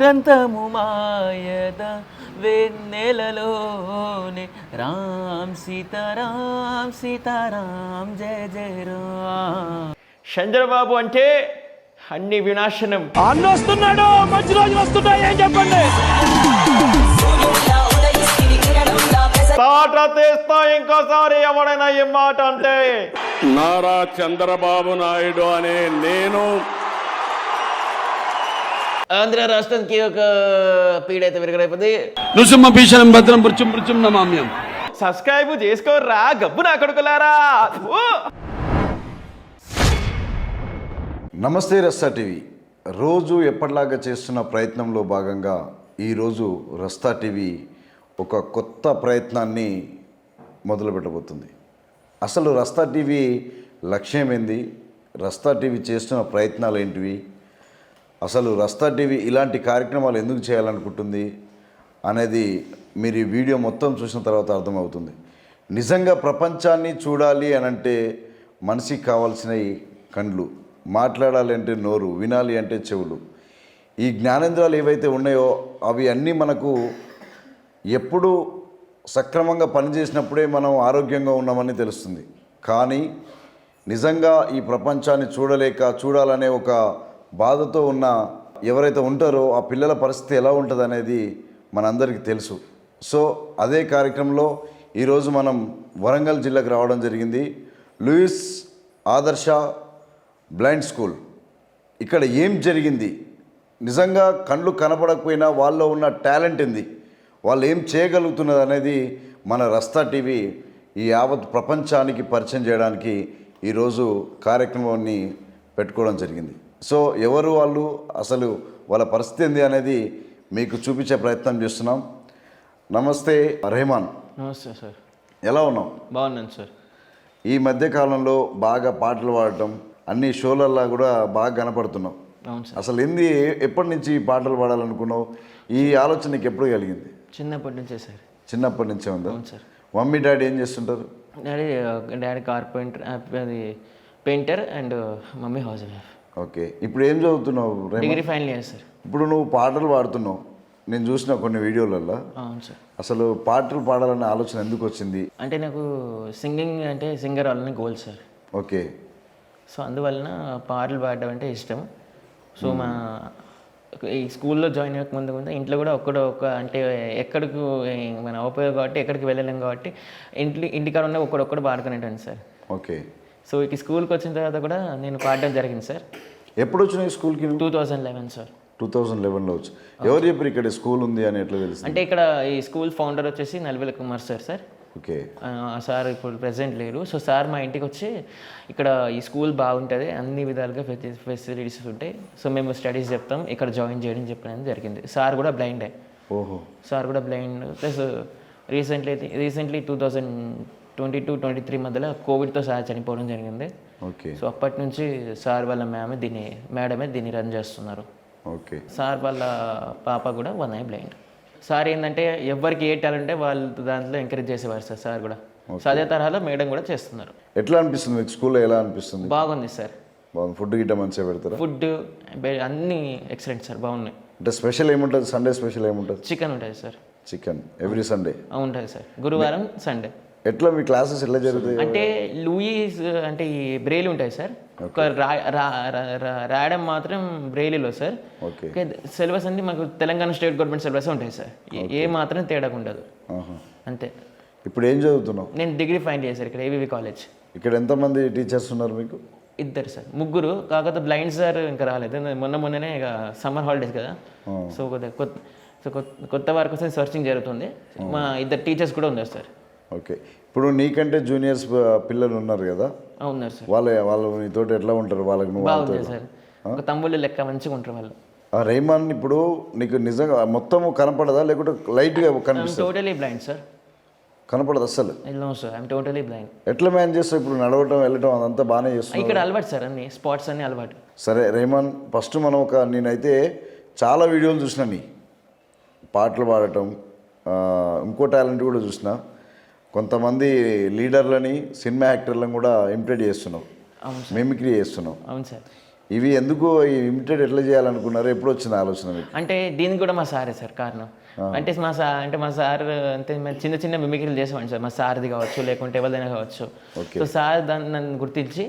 వాసంతము మాయద వెన్నెలలోనే రామ్ సీతారాం సీతారాం జయ జయ రామ్. చంద్రబాబు అంటే అన్ని వినాశనం. అన్న వస్తున్నాడు, మంచి రోజులు వస్తున్నాయి, ఏం చెప్పండి. తాట తీస్తా ఇంకోసారి ఎవడైనా ఈ మాట అంటే. నారా చంద్రబాబు నాయుడు అనే నేను ఆంధ్ర రాష్ట్రానికి ఒక పీడ అయితే విరగరైపోతుంది. నృసింహ భీషణం భద్రం మృత్యుం మృత్యుం నమామ్యం. సబ్స్క్రైబ్ చేసుకోర్రా గబ్బు నా కొడుకులారా. నమస్తే రస్తా టీవీ. రోజు ఎప్పటిలాగా చేస్తున్న ప్రయత్నంలో భాగంగా ఈరోజు రస్తా టీవీ ఒక కొత్త ప్రయత్నాన్ని మొదలుపెట్టబోతుంది. అసలు రస్తా టీవీ లక్ష్యం ఏంది, రస్తా టీవీ చేస్తున్న ప్రయత్నాలు ఏంటివి, అసలు రస్తా టీవీ ఇలాంటి కార్యక్రమాలు ఎందుకు చేయాలనుకుంటుంది అనేది మీరు ఈ వీడియో మొత్తం చూసిన తర్వాత అర్థమవుతుంది. నిజంగా ప్రపంచాన్ని చూడాలి అనంటే మనిషికి కావాల్సినవి కండ్లు, మాట్లాడాలి అంటే నోరు, వినాలి అంటే చెవులు. ఈ జ్ఞానేంద్రాలు ఏవైతే ఉన్నాయో అవి అన్నీ మనకు ఎప్పుడు సక్రమంగా పనిచేసినప్పుడే మనం ఆరోగ్యంగా ఉన్నామని తెలుస్తుంది. కానీ నిజంగా ఈ ప్రపంచాన్ని చూడాలనే ఒక బాధతో ఉన్న ఎవరైతే ఉంటారో ఆ పిల్లల పరిస్థితి ఎలా ఉంటుంది అనేది మనందరికీ తెలుసు. సో అదే కార్యక్రమంలో ఈరోజు మనం వరంగల్ జిల్లాకు రావడం జరిగింది. లూయిస్ ఆదర్శ బ్లైండ్ స్కూల్. ఇక్కడ ఏం జరిగింది, నిజంగా కళ్ళు కనపడకపోయినా వాళ్ళలో ఉన్న టాలెంట్ ఏంది, వాళ్ళు ఏం చేయగలుగుతున్నది అనేది మన రస్తా టీవీ ఈ యావత్ ప్రపంచానికి పరిచయం చేయడానికి ఈరోజు కార్యక్రమాన్ని పెట్టుకోవడం జరిగింది. సో ఎవరు వాళ్ళు, అసలు వాళ్ళ పరిస్థితి ఏంది అనేది మీకు చూపించే ప్రయత్నం చేస్తున్నాం. నమస్తే రెహమాన్. నమస్తే సార్. ఎలా ఉన్నావు? బాగున్నాను సార్. ఈ మధ్యకాలంలో బాగా పాటలు పాడటం, అన్ని షోలల్లో కూడా బాగా కనపడుతున్నావు. అవును సార్. అసలు ఎప్పటి నుంచి పాటలు పాడాలనుకున్నావు? ఈ ఆలోచన నీకు ఎప్పుడు కలిగింది? చిన్నప్పటి నుంచే సార్. చిన్నప్పటి నుంచే ఉందా? అవును సార్. మమ్మీ డాడీ ఏం చేస్తుంటారు? డాడీ కార్పెంటర్, అది painter, and mummy house wife. Okay. ఇప్పుడు ఏం చదువుతున్నావు? Degree final year sir. ఇప్పుడు నువ్వు పాటలు పాడుతున్నావు, నేను చూసిన కొన్ని వీడియోలలో. అవును సార్. అసలు పాటలు పాడాలనే ఆలోచన ఎందుకు వచ్చింది? అంటే నాకు సింగింగ్ అంటే సింగర్ అవ్వాలని గోల్ సార్. ఓకే. సో అందువలన పాటలు పాడడం అంటే ఇష్టం. సో మా ఈ స్కూల్లో జాయిన్ అవ్వకముందు ఇంట్లో కూడా అంటే ఎక్కడికి మన ఉపయోగం కాబట్టి ఎక్కడికి వెళ్ళలేం కాబట్టి ఇంటికాడ ఉన్న ఒక్కడొక్కడు పాడుకునేటాను సార్. ఓకే. సో ఈ స్కూల్కి వచ్చిన తర్వాత కూడా నేను పాడడం జరిగింది సార్. ఎప్పుడు వచ్చినాయి స్కూల్కి? 2011 సార్. 2011లో వచ్చి. ఎవరు చెప్పారు ఇక్కడ స్కూల్ ఉంది అని ఎట్లా తెలుసు? అంటే ఇక్కడ ఈ స్కూల్ ఫౌండర్ వచ్చేసి నల్వెల కుమార్ సార్. ఓకే. సార్ ఇప్పుడు ప్రెసెంట్ లేరు. సో సార్ మా ఇంటికి వచ్చి ఇక్కడ ఈ స్కూల్ బాగుంటుంది, అన్ని విధాలుగా ఫెసిలిటీస్ ఉంటాయి, సో మేము స్టడీస్ చెప్తాం, ఇక్కడ జాయిన్ చేయడం చెప్పడం జరిగింది. సార్ కూడా బ్లైండే. ఓహో. సార్ కూడా బ్లైండ్. ప్లస్ రీసెంట్లీ 2022-23 మధ్యలో కోవిడ్తో సార్ చనిపోవడం జరిగింది. ఓకే. సో అప్పటి నుంచి సార్ వాళ్ళ మేడమే దీన్ని రన్ చేస్తున్నారు. ఓకే. సార్ వాళ్ళ పాప కూడా 1 eye బ్లైండ్. సార్ ఏంటంటే ఎవరికి ఏ టాలెంట్ ఉంటే వాళ్ళు దాంట్లో ఎంకరేజ్ చేసేవారు సార్ కూడా. సో అదే తరహాలో మేడం కూడా చేస్తున్నారు. ఎట్లా అనిపిస్తుంది మీకు స్కూల్లో? ఎలా అనిపిస్తుంది? బాగుంది సార్. బాగుంది. ఫుడ్ గిట్ట మంచిగా పెడతారా? ఫుడ్ అన్నీ ఎక్సలెంట్ సార్, బాగున్నాయి. అంటే స్పెషల్ ఏముంటుంది? సండే స్పెషల్ ఏముంటుంది? చికెన్ ఉంటుంది సార్. చికెన్ ఎవ్రీ సండే ఉంటుంది సార్, గురువారం సండే. ఎట్లా మీ క్లాసెస్ ఎట్లా జరుగుతాయి? అంటే లూయిస్ అంటే ఈ బ్రెయిలీ ఉంటాయి సార్, ఒక రాయడం మాత్రం బ్రెయిలీలో సార్. ఓకే. సిలబస్ అన్ని మాకు తెలంగాణ స్టేట్ గవర్నమెంట్ సిలబస్ ఉంటాయి సార్, ఏ మాత్రం తేడా ఉండదు అంతే. ఇప్పుడు ఏం చదువుతున్నావు? నేను డిగ్రీ ఫైనల్ ఇయర్ సార్ ఇక్కడ ఏబీవీ కాలేజ్. ఇక్కడ ఎంతమంది టీచర్స్ ఉన్నారు మీకు? 2 సార్, 3. కాకపోతే బ్లైండ్ సార్ ఇంకా రాలేదు, మొన్ననే ఇక సమ్మర్ హాలిడేస్ కదా. సో కొత్త వారి కోసం సర్చింగ్ జరుగుతుంది. మా 2 టీచర్స్ కూడా ఉన్నారు సార్. ఓకే. ఇప్పుడు నీకంటే జూనియర్స్ పిల్లలు ఉన్నారు కదా, ఉన్నారు సార్. వాళ్ళు నీతోటి ఎట్లా ఉంటారు? వాళ్ళకి నువ్వు బాగుంది సార్, ఒక తమ్ముళ్ళు లెక్క మంచిగా ఉంటారు వాళ్ళు. రెహమాన్ ఇప్పుడు నీకు నిజంగా మొత్తం కనపడదా లేకుంటే లైట్గా కనిపిస్తుంది? Totally blind sir. కనపడదు అస్సలు? No sir, I'm totally blind. ఎట్లా మేనేజ్ చేస్తావు ఇప్పుడు? నడవటం వెళ్ళటం అదంతా బాగానే చేస్తావు? ఇక్కడ అలవాటు సార్, అన్ని స్పాట్స్ అన్ని అలవాటు. సరే రెహమాన్, ఫస్ట్ మనం నేనైతే చాలా వీడియోలు చూసిన, నీ పాటలు పాడటం, ఇంకో టాలెంట్ కూడా చూసిన. కొంతమంది లీడర్లని, సినిమా యాక్టర్లను కూడా ఇమిటేట్ చేస్తున్నావు, మిమిక్రీ చేస్తున్నావు. అవును సార్. ఇవి ఎందుకు ఇమిటేట్ ఎట్లా చేయాలనుకున్నారు? ఎప్పుడు వచ్చింది ఆలోచన మీకు? అంటే దీనికి కూడా మా సారే సార్ కారణం. అంటే మా సార్ అంటే మేము చిన్న చిన్న మిమిక్రీలు చేసేవాడిని సార్. మా సార్ది కావచ్చు, లేకుంటే ఎవరిదైనా కావచ్చు. సో సార్ దాన్ని నన్ను గుర్తించి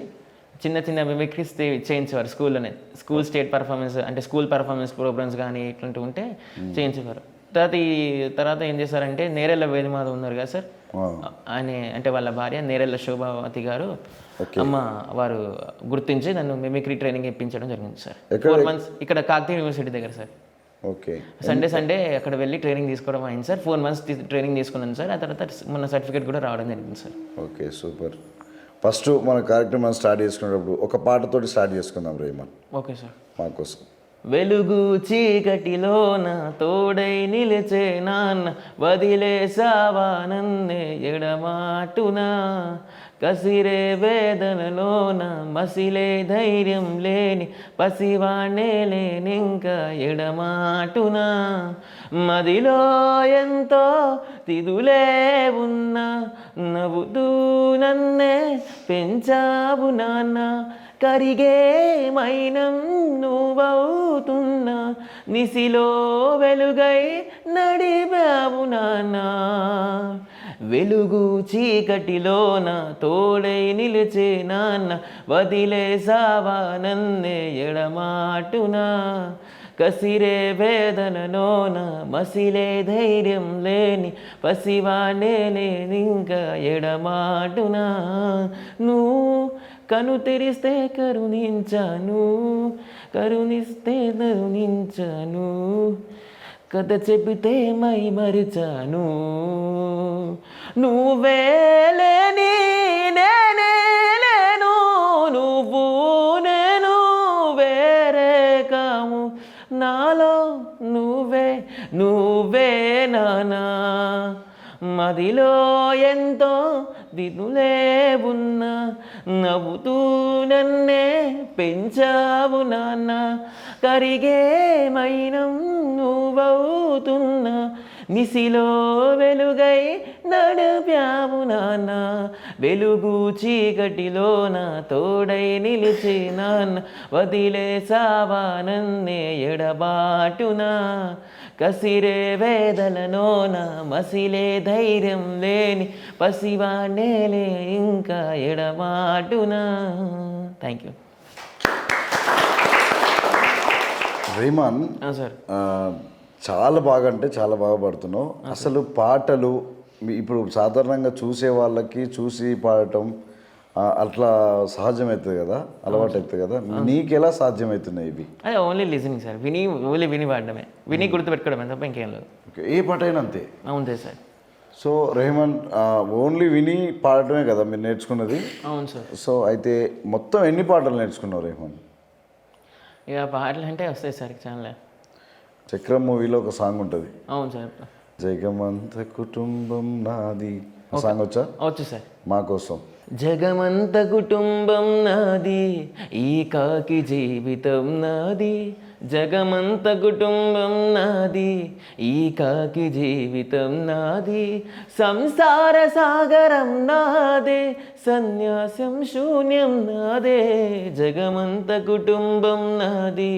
చిన్న చిన్న మిమిక్రీస్ చేయించేవారు స్కూల్లోనే. స్కూల్ స్టేట్ పర్ఫార్మెన్స్ అంటే స్కూల్ పర్ఫార్మెన్స్ ప్రోగ్రామ్స్ కానీ ఇట్లాంటివి ఉంటే చేయించేవారు. తర్వాత ఏం చేశారంటే నేరెళ్ళ వేదిమాధవ్ ఉన్నారు కదా సార్, ఆయన అంటే వాళ్ళ భార్య నేరెళ్ళ శోభావతి గారు అమ్మ వారు గుర్తించి నన్ను మిమిక్రీ ట్రైనింగ్ ఇప్పించడం జరిగింది సార్. 4 months ఇక్కడ కాకతీయ యూనివర్సిటీ దగ్గర సార్. ఓకే. సండే అక్కడ వెళ్ళి ట్రైనింగ్ తీసుకోవడం అయింది సార్. 4 months ట్రైనింగ్ తీసుకున్నాను సార్. ఆ తర్వాత మొన్న సర్టిఫికేట్ కూడా రావడం జరిగింది సార్. Okay, super. ఫస్ట్ మన కార్యక్రమం స్టార్ట్ చేసుకునేటప్పుడు ఒక పాటతోటి స్టార్ట్ చేసుకుందాం రేమన్. Okay sir. మాకోసం. వెలుగు చీకటిలోన తోడై నిలిచే నాన్న, వదిలేసావా నన్నే ఎడమాటునా, కసిరే వేదనలోన మసిలే ధైర్యం లేని పసివాణ్ణే లేనింకా ఎడమాటునా, మదిలో ఎంతో తిదులే ఉన్నా నవ్వుతూ నన్నే పెంచావు నాన్న, కరిగే మైనం నువ్వవుతున్నా, నిసిలో వెలుగై నడిపావు నాన్న, వెలుగు చీకటిలోన తోడై నిలిచే నాన్న, వదిలేసావా నన్నే ఎడమాటునా, కసిరే వేదనలోన మసిలే ధైర్యం లేని పసివాణ్ణే లేనింకా ఎడమాటునా, నువ్వు కను తెరిస్తే కరుణించాను, కరుణిస్తే కరుణించాను, కథ చెబితే మై మరిచాను, నువ్వే లేని నేనే లేను, నువ్వు నేను వేరే కాము, నాలో నువ్వే నానా, మదిలో ఎంతో దినులే ఉన్నా నవ్వుతూ నన్నే పెంచావు నాన్న, కరిగే మైనం నువ్వవుతున్నా, నిసిలో వెలుగై నడిపావు నాన్న, వెలుగు చీకటిలోన తోడై నిలిచి నాన్న, వదిలేసావా నన్నే ఎడబాటునా, కసిరే వేదనలోన మసిలే ధైర్యం లేని పసివాణ్ణేలే ఇంకా ఎడమాటునా. Thank you. రేమాన్ సార్ చాలా బాగా అంటే చాలా బాగా పాడుతున్నావు. అసలు పాటలు ఇప్పుడు సాధారణంగా చూసే వాళ్ళకి చూసి పాడటం అట్లా సహజమవుతుంది కదా, అలవాటు అవుతుంది కదా, నీకు ఎలా సాధ్యమవుతున్నాయి ఇవి? అదే ఓన్లీ లిజనింగ్ సార్, విని పాడడమే, విని గుర్తుపెట్టుకోవడమే తప్ప ఇంకేం లేదు. ఓకే, ఏ పాట అయినా అంతే? అవును సార్. సో రెహమాన్ ఓన్లీ విని పాడటమే కదా మీరు నేర్చుకున్నది? అవును సార్. సో అయితే మొత్తం ఎన్ని పాటలు నేర్చుకున్నావు రెహమాన్? ఇక పాటలు అంటే వస్తాయి సార్ చాలా. చక్రం మూవీలో ఒక సాంగ్ ఉంటుంది. అవును సార్. జగమంత కుటుంబం నాది, ఆ సాంగ్ వచ్చా? వచ్చు సార్. మా కోసం. జగమంత కుటుంబం నాది, ఈ కాకి జీవితం నాది, జగమంత కుటుంబం నాది, ఈ కాకి జీవితం నాది, సంసార సాగరం నాదే, సన్యాసం శూన్యం నాదే, జగమంత కుటుంబం నాది,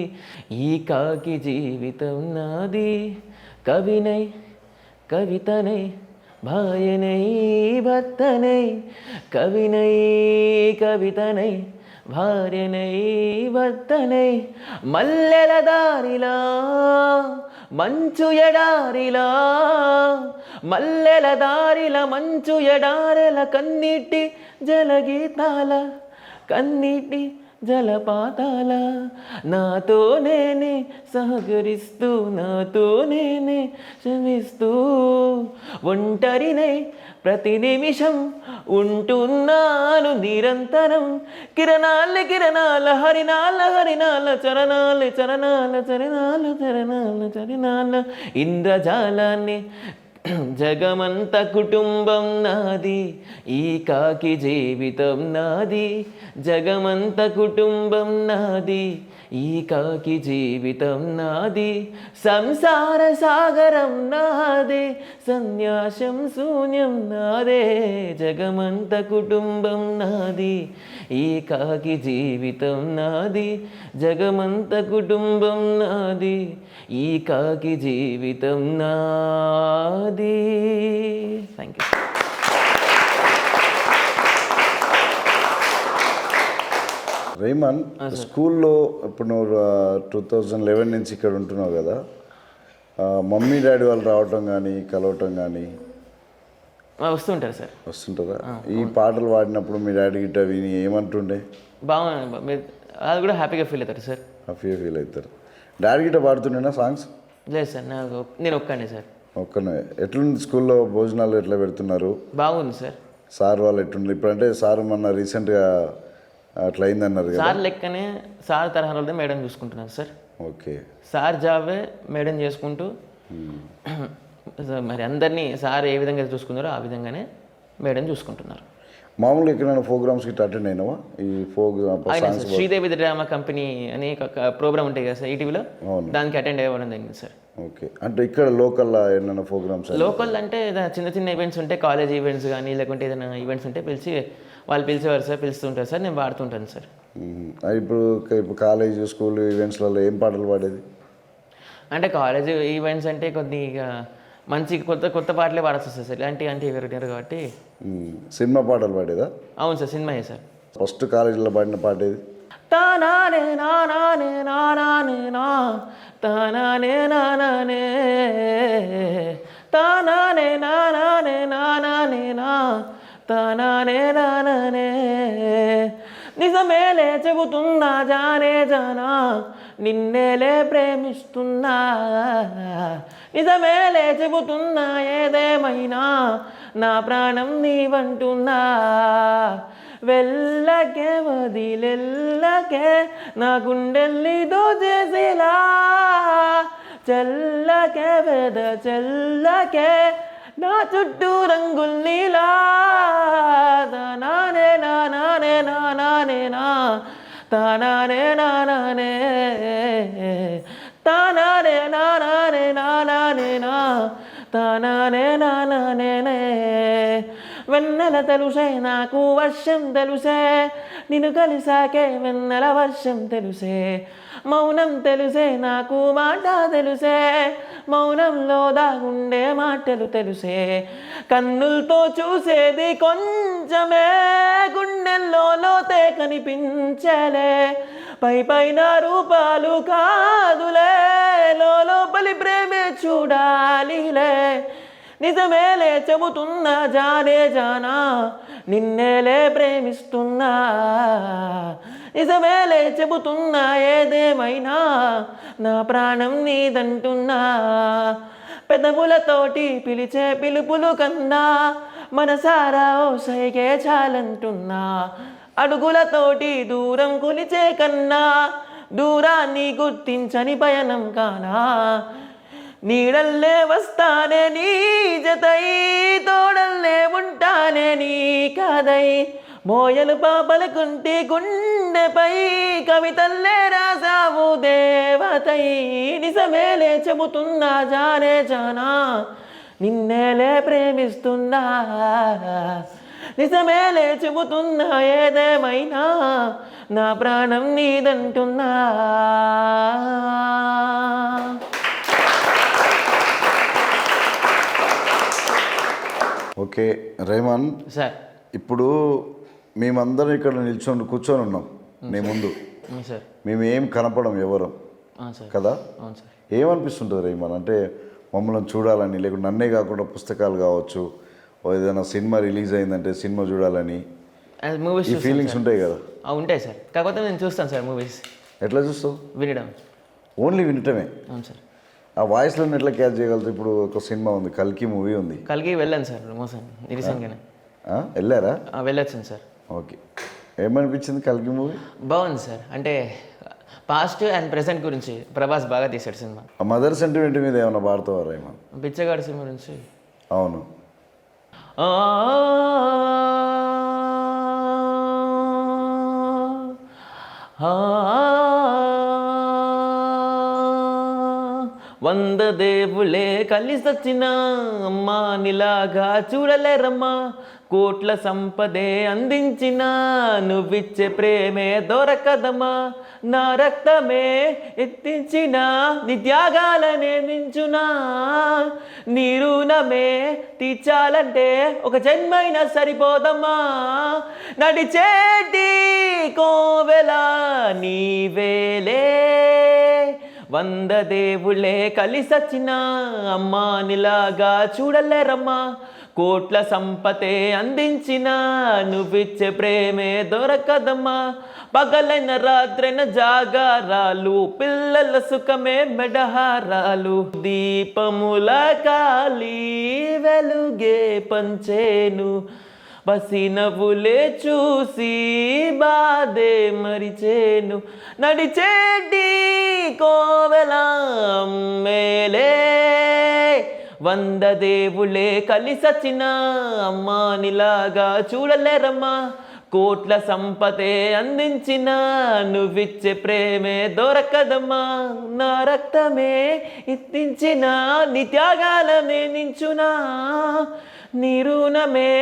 ఈ కాకి జీవితం నాది, కవినై కవితనై భార్యనై భర్తనై, కవినై కవితనై భార్యనై భర్తనై, మల్లెల దారిలా మంచు ఎడారిలా, మల్లెల దారిల మంచు ఎడారెల, కన్నీటి జలగీతాల కన్నీటి జలపాతాల, నాతో నేనే సహకరిస్తూ నాతో నేనే క్షమిస్తూ, ఒంటరినై ప్రతి నిమిషం ఉంటున్నాను నిరంతరం, కిరణాల కిరణాల హరినాల హరినాల, చరణాల చరణాల చరణాల చరణాల చరణాల, ఇంద్రజాలాన్ని, జగమంత కుటుంబం నాది, ఈ కాకి జీవితం నాది, జగమంత కుటుంబం నాది, ఈ కాకి జీవితం నాది, సంసార సాగరం నాదే, సన్యాసం శూన్యం నాదే, జగమంత కుటుంబం నాది, ఏకాకి జీవితం నాది జగమంత కుటుంబం నాది ఏకాకి జీవితం నాది. Thank you. రేమన్, స్కూల్లో ఇప్పుడు నువ్వు 2011 నుంచి ఇక్కడ ఉంటున్నావు కదా, మమ్మీ డాడీ వాళ్ళు రావటం కానీ కలవటం కానీ వస్తుంటారు సార్. వస్తుంటారా? ఈ పాటలు పాడినప్పుడు మీ డాడీ గిట్ట విని ఏమంటుండే? బాగుంది, అది కూడా హ్యాపీగా ఫీల్ అవుతారు సార్. హ్యాపీగా ఫీల్ అవుతారు. డాడీ గిట్ట పాడుతుండేనా సాంగ్స్? లేదు సార్, నేను ఒక్కనే సార్. ఒక్కనే. ఎట్లుంది స్కూల్లో భోజనాలు ఎట్లా పెడుతున్నారు? బాగుంది సార్. సార్ వాళ్ళు ఎట్లుంది? ఇప్పుడంటే సార్ మొన్న రీసెంట్గా అట్లా అయిందన్నారు కదా. సార్ లెక్కనే సార్ తరహాలో మేడం చూసుకుంటున్నారు సార్. ఓకే. సార్ జాబే మేడం చేసుకుంటూ మరి అందరినీ సార్ ఏ విధంగా చూసుకున్నారో ఆ విధంగానే మేడం చూసుకుంటున్నారు. మామూలుగా ఎక్కడైనా ప్రోగ్రామ్స్కి అటెండ్ అయినావా? ఈ సాంగ్స్ శ్రీదేవి డ్రామా కంపెనీ అనే ఒక ప్రోగ్రామ్ ఉంటాయి కదా సార్ ఈటీవీలో, దానికి అటెండ్ అవ్వడం జరిగింది సార్. ఓకే. అంటే ఇక్కడ లోకల్లో ఏమైనా ప్రోగ్రామ్స్? లోకల్ అంటే చిన్న చిన్న ఈవెంట్స్ ఉంటే, కాలేజ్ ఈవెంట్స్ కానీ లేకుంటే ఏదైనా ఈవెంట్స్ ఉంటే వాళ్ళు పిలిచేవారు సార్, పిలుస్తుంటారు సార్, నేను పాడుతుంటాను సార్. ఇప్పుడు కాలేజ్ స్కూల్ ఈవెంట్స్లలో ఏం పాటలు పాడేది? అంటే కాలేజ్ ఈవెంట్స్ అంటే కొద్దిగా మంచి కొత్త కొత్త పాటలే పాడాల్సి వస్తుంది సార్, ఇలాంటి అంటే ఎవరు కాబట్టి. సినిమా పాటలు పాడేదా? అవును సార్, సినిమాయే సార్. ఫస్ట్ కాలేజీలో పాడిన పాట ఏది? తానానే నానానే నానానే నా తానానే నానానే తానానే నానానే నానానే నా తానానే నానానే. నిజమేలే చెబుతున్నా జానే జానా నిన్నేలే ప్రేమిస్తున్నా. నిజమేలే చెబుతున్నా ఏదేమైనా నా ప్రాణం నీవంటున్నా. వెళ్ళకే వదిలెళ్ళకే నా గుండెల్ని దోచేసేలా. చల్లకే వెద చల్లకే నా చుట్టూ రంగుల్నిలా. తానానే నానానే నానానే నా తానానే నానానే తానానే నానానే నానానే నా తానానే నానానే. వెన్నెల తెలుసే నాకు వర్షం తెలుసే, నిన్ను కలిసాకే వెన్నెల వర్షం తెలుసే. మౌనం తెలుసే నాకు మాట తెలుసే, మౌనంలో దాగుండే మాటలు తెలుసే. కన్నులతో చూసేది కొంచెమే, గుండెల్లో లోతే కనిపించలే. పై పైన రూపాలు కాదులే, లోపలి ప్రేమే చూడాలిలే. నిజమేలే చెబుతున్నా జానే జానా నిన్నేలే ప్రేమిస్తున్నా. నిజమేలే చెబుతున్నా ఏదేమైనా నా ప్రాణం నీదంటున్నా. పెదవులతోటి పిలిచే పిలుపులు కన్నా మనసారా ఓ సైగే చాలంటున్నా. అడుగులతోటి దూరం కొలిచే కన్నా దూరాన్ని గుర్తించని పయనం కానా. నీడల్లే వస్తానే నీ జతై, తోడల్లే ఉంటానే నీ కదై. మోయలు పాపలకుంటే గుండెపై కవితల్లే రాసావు దేవతై. నిజమేలే చెబుతున్నా జానే జానా నిన్నేలే ప్రేమిస్తున్నా. నిజమేలే చెబుతున్నా ఏదేమైనా నా ప్రాణం నీదంటున్నా. ఓకే రేమన్ సార్, ఇప్పుడు మేమందరం ఇక్కడ కూర్చొని ఉన్నాం నీ ముందు. సార్ మేము ఏం కనపడం ఎవరం కదా. అవును సార్. ఏమనిపిస్తుంటుంది రేమన్ అంటే మమ్మల్ని చూడాలని, లేకుంటే నన్నే కాకుండా పుస్తకాలు కావచ్చు, ఏదైనా సినిమా రిలీజ్ అయిందంటే సినిమా చూడాలని మూవీస్ ఈ ఫీలింగ్స్ ఉంటాయి కదా? ఉంటాయి సార్, కాకపోతే నేను చూస్తాను సార్ మూవీస్. ఎట్లా చూస్తావు? వినడం. ఓన్లీ వినటమే? అవును సార్. ఆ వాయిస్లో ఎట్లా క్యాచ్ చేయగలుగుతావు? ఇప్పుడు ఒక సినిమా ఉంది, కల్కి మూవీ ఉంది. కల్కి వెళ్ళాను సార్ మోసం రీసెంట్గానే. వెళ్ళారా? వెళ్ళొచ్చాను సార్. ఓకే. ఏమనిపించింది కల్కి మూవీ? బాగుంది సార్. అంటే పాస్ట్ అండ్ ప్రెసెంట్ గురించి ప్రభాస్ బాగా తీశాడు సినిమా. ఆ మదర్ సెంటిమెంట్ మీద ఏమైనా పాడుతావా రేమన్? బిచ్చగాడు సినిమా గురించి. అవును. 100 దేవుళ్ళే కలిసొచ్చిన అమ్మా నిలాగా చూడలేరమ్మా కోట్ల సంపదే అందించిన నువ్విచ్చే ప్రేమే దొరకదమ్మా నా రక్తమే ఎత్తించిన నీ త్యాగాలనే మించునా నీ రుణమే తీర్చాలంటే ఒక జన్మైనా సరిపోదమ్మా నడిచేటి కోవెల నీవేలే 100 దేవుళ్ళే కలిసొచ్చిన అమ్మా నిలాగా చూడలేరమ్మా కోట్ల సంపతే అందించిన నువ్విచ్చే ప్రేమే దొరకదమ్మా పగలైన రాత్రైన జాగారాలు పిల్లల సుఖమే మెడహారాలు దీపముల కాలి వెలుగే పంచేను బసి నవ్వులే చూసి బాధే మరిచేను నడిచేటి కోవెల మేలే 100 దేవుళ్ళే కలిసొచ్చిన అమ్మా నిలాగా చూడలేరమ్మా కోట్ల సంపతే అందించిన నువ్విచ్చే ప్రేమే దొరకదమ్మా నా రక్తమే ఇత్తించిన నీ త్యాగాలనే నించునా నీ రుణమే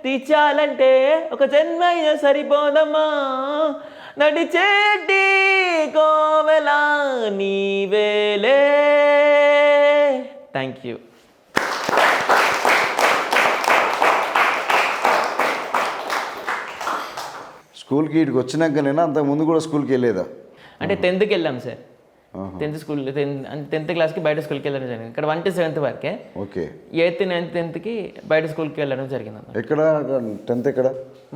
తీర్చాలంటే ఒక జన్మైనా సరిపోదమ్మా నడిచేటి కోవెల నీవేలే థ్యాంక్ యూ స్కూల్కి ఇక్కడికి వచ్చినాకనేనా అంతకు ముందు కూడా స్కూల్కి వెళ్ళేదా? అంటే 10th వెళ్ళాం సార్ 10th క్లాస్కి బయట స్కూల్కి వెళ్ళడం జరిగింది ఇక్కడ 1 to 7th వరకే ఓకే 8th 9th 10thకి బయట స్కూల్కి వెళ్ళడం జరిగింది అన్న ఎక్కడ 10th ఎక్కడ?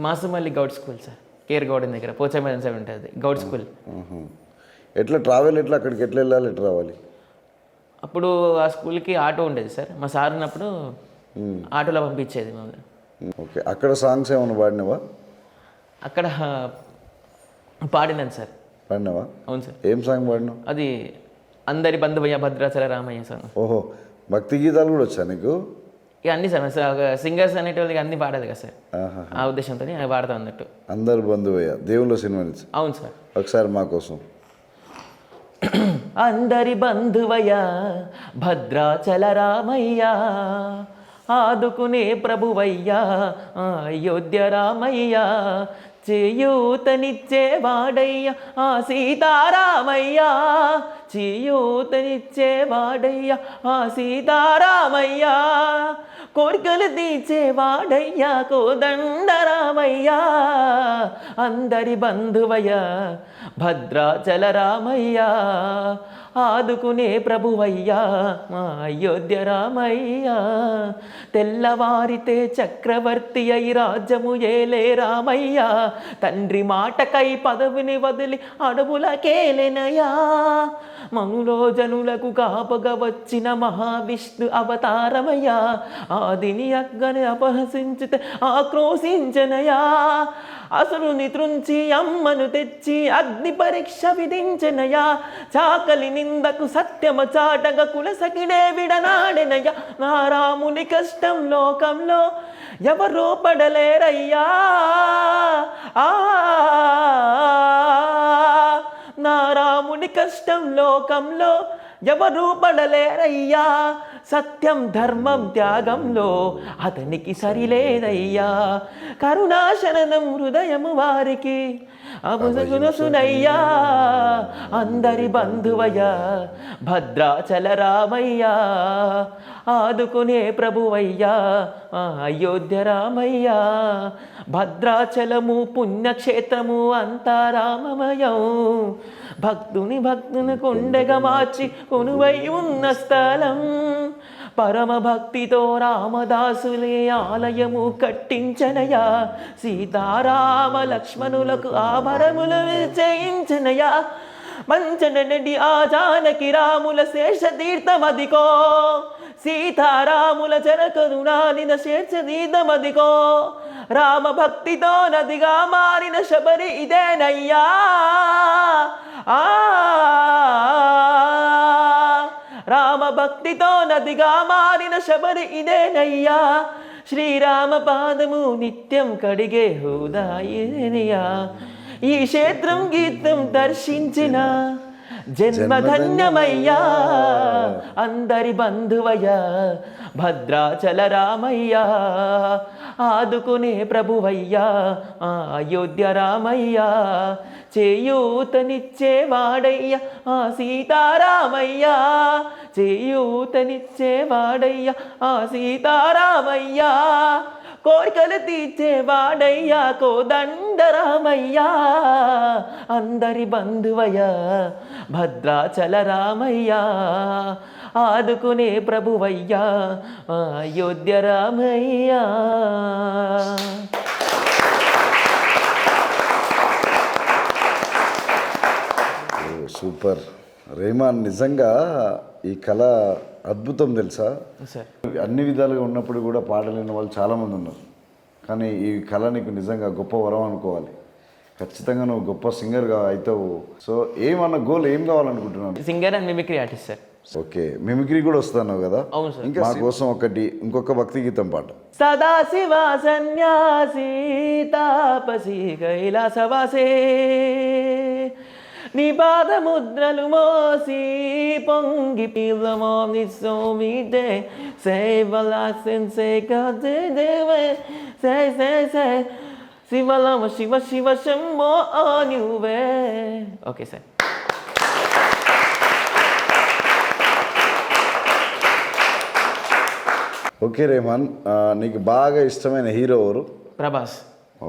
మాసుమల్లి గౌడ్ స్కూల్ సార్ కేర్ గౌడ్ దగ్గర పోచమేదన్ సైడ్ ఉంటుంది గౌడ్ స్కూల్ ఎట్లా ట్రావెల్ ఎట్లా అక్కడికి ఎట్లా వెళ్ళాలి ఎట్లా రావాలి? అప్పుడు ఆ స్కూల్కి ఆటో ఉండేది సార్ మా సార్ ఉన్నప్పుడు ఆటోలో పంపించేది మమ్మల్ని ఓకే అక్కడ సాంగ్స్ ఏమైనా పాడినావా? అక్కడ పాడినాను సార్ పాడినావా? అవును సార్ ఏం సాంగ్ పాడినావు? అది అందరి బంధువయ్య భద్రాచల రామయ్య సాంగ్ ఓహో భక్తి గీతాలు కూడా వచ్చా నీకు? ఇక అన్ని సార్ సింగర్స్ అనేటివాళ్ళకి అన్ని పాడాలి కదా సార్ ఆ ఉద్దేశంతో అవి పాడతాం అన్నట్టు అందరు బంధువయ్య దేవుళ్ళ సినిమా నుంచి అవును సార్ ఒకసారి మా కోసం అందరి బంధువయ్య భద్రాచల రామయ్య ఆదుకునే ప్రభువయ్యా అయోధ్య రామయ్య చేయూతనిచ్చేవాడయ్య ఆ సీతారామయ్య చేయూతనిచ్చేవాడయ్య ఆ సీతారామయ్య కోరికలు తీర్చేవాడయ్యా కోదండరామయ్య అందరి బంధువయ్య భద్రాచల రామయ్య ఆదుకునే ప్రభువయ్యా మా అయోధ్య రామయ్య తెల్లవారితే చక్రవర్తి అయి రాజ్యము ఏలే రామయ్య తండ్రి మాటకై పదవిని వదిలి అడవులకేలెనయా మనులో జనులకు కాపగా వచ్చిన మహావిష్ణు అవతారమయ్యా ఆదిని అగ్గని అపహసించితే ఆక్రోశించనయా అసురుని త్రుంచి అమ్మను తెచ్చి అగ్ని పరీక్ష విధించనయా చాకలి నిందకు సత్యమ చాటగ కులసకిడే విడనాడెనయ్యా నా రాముని కష్టం లోకంలో ఎవరో పడలేరయ్యా నా రాముని కష్టం లోకంలో ఎవరూ పడలేరయ్యా సత్యం ధర్మం త్యాగంలో అతనికి సరిలేదయ్యా కరుణాశరణం హృదయము వారికి అబుసునయ్యా అందరి బంధువయ్యా భద్రాచల రామయ్యా ఆదుకునే ప్రభువయ్యా అయోధ్య రామయ్యా భద్రాచలము పుణ్యక్షేత్రము అంతా రామమయం భక్తుని కొండగా మార్చి కొనువై ఉన్న స్థలం పరమ భక్తితో రామదాసులే ఆలయము కట్టించనయా సీతారామ లక్ష్మణులకు ఆభరములు చేయించనయా మంచనడి ఆ జానకి రాముల శేష తీర్థమదికో సీతారాముల జనకరుణానిన శేష తీర్థమదికో రామ భక్తితో నదిగా మారిన శబరి ఇదేనయ్యా రామ భక్తితో నదిగా మారిన శబరి ఇదేనయ్యా శ్రీరామ పాదము నిత్యం కడిగే హోదాయేనయ్యా ఈ క్షేత్రం గీతం దర్శించిన జన్మధన్యమయ్యా అందరి బంధువయ్యా భద్రాచల రామయ్యా ఆదుకునే ప్రభువయ్యా అయోధ్య రామయ్యా చేయూతనిచ్చేవాడయ్యా ఆ సీతారామయ్యా చేయూతనిచ్చేవాడయ్యా ఆ సీతారామయ్యా కోరికలు తీర్చేవాడయ్యా కోదండరామయ్యా అందరి బంధువయ్యా భద్రాచల రామయ్యా ఆదుకునే ప్రభువయ్యా అయోధ్య రామయ్యా. సూపర్ రెహమాన్, నిజంగా ఈ కళ అద్భుతం తెలుసా. సార్ అన్ని విధాలుగా ఉన్నప్పుడు కూడా పాడలేని వాళ్ళు చాలామంది ఉన్నారు, కానీ ఈ కళ నీకు నిజంగా గొప్ప వరం అనుకోవాలి. ఖచ్చితంగా నువ్వు గొప్ప సింగర్గా అవుతావు. సో ఏమన్నా గోల్ ఏం కావాలనుకుంటున్నాను? Singer and mimicry artist sir. Okay, mimicry కూడా వస్తున్నావు కదా. అవును సార్. ఇంకా మా కోసం ఇంకొక భక్తి గీతం పాట. సదాశివ సన్యాసి తాపసి కైలాసవాసే నీ పాదముద్రలు మోసి పొంగి పిల్లమో నిస్సోమిదే సేవలాసెన్సే కదే దేవే సే సే సే శివలమ శివ శివ శంభో నువ్వే. Okay sir. ఓకే రెహమాన్, నీకు బాగా ఇష్టమైన హీరో ఎవరు? ప్రభాస్.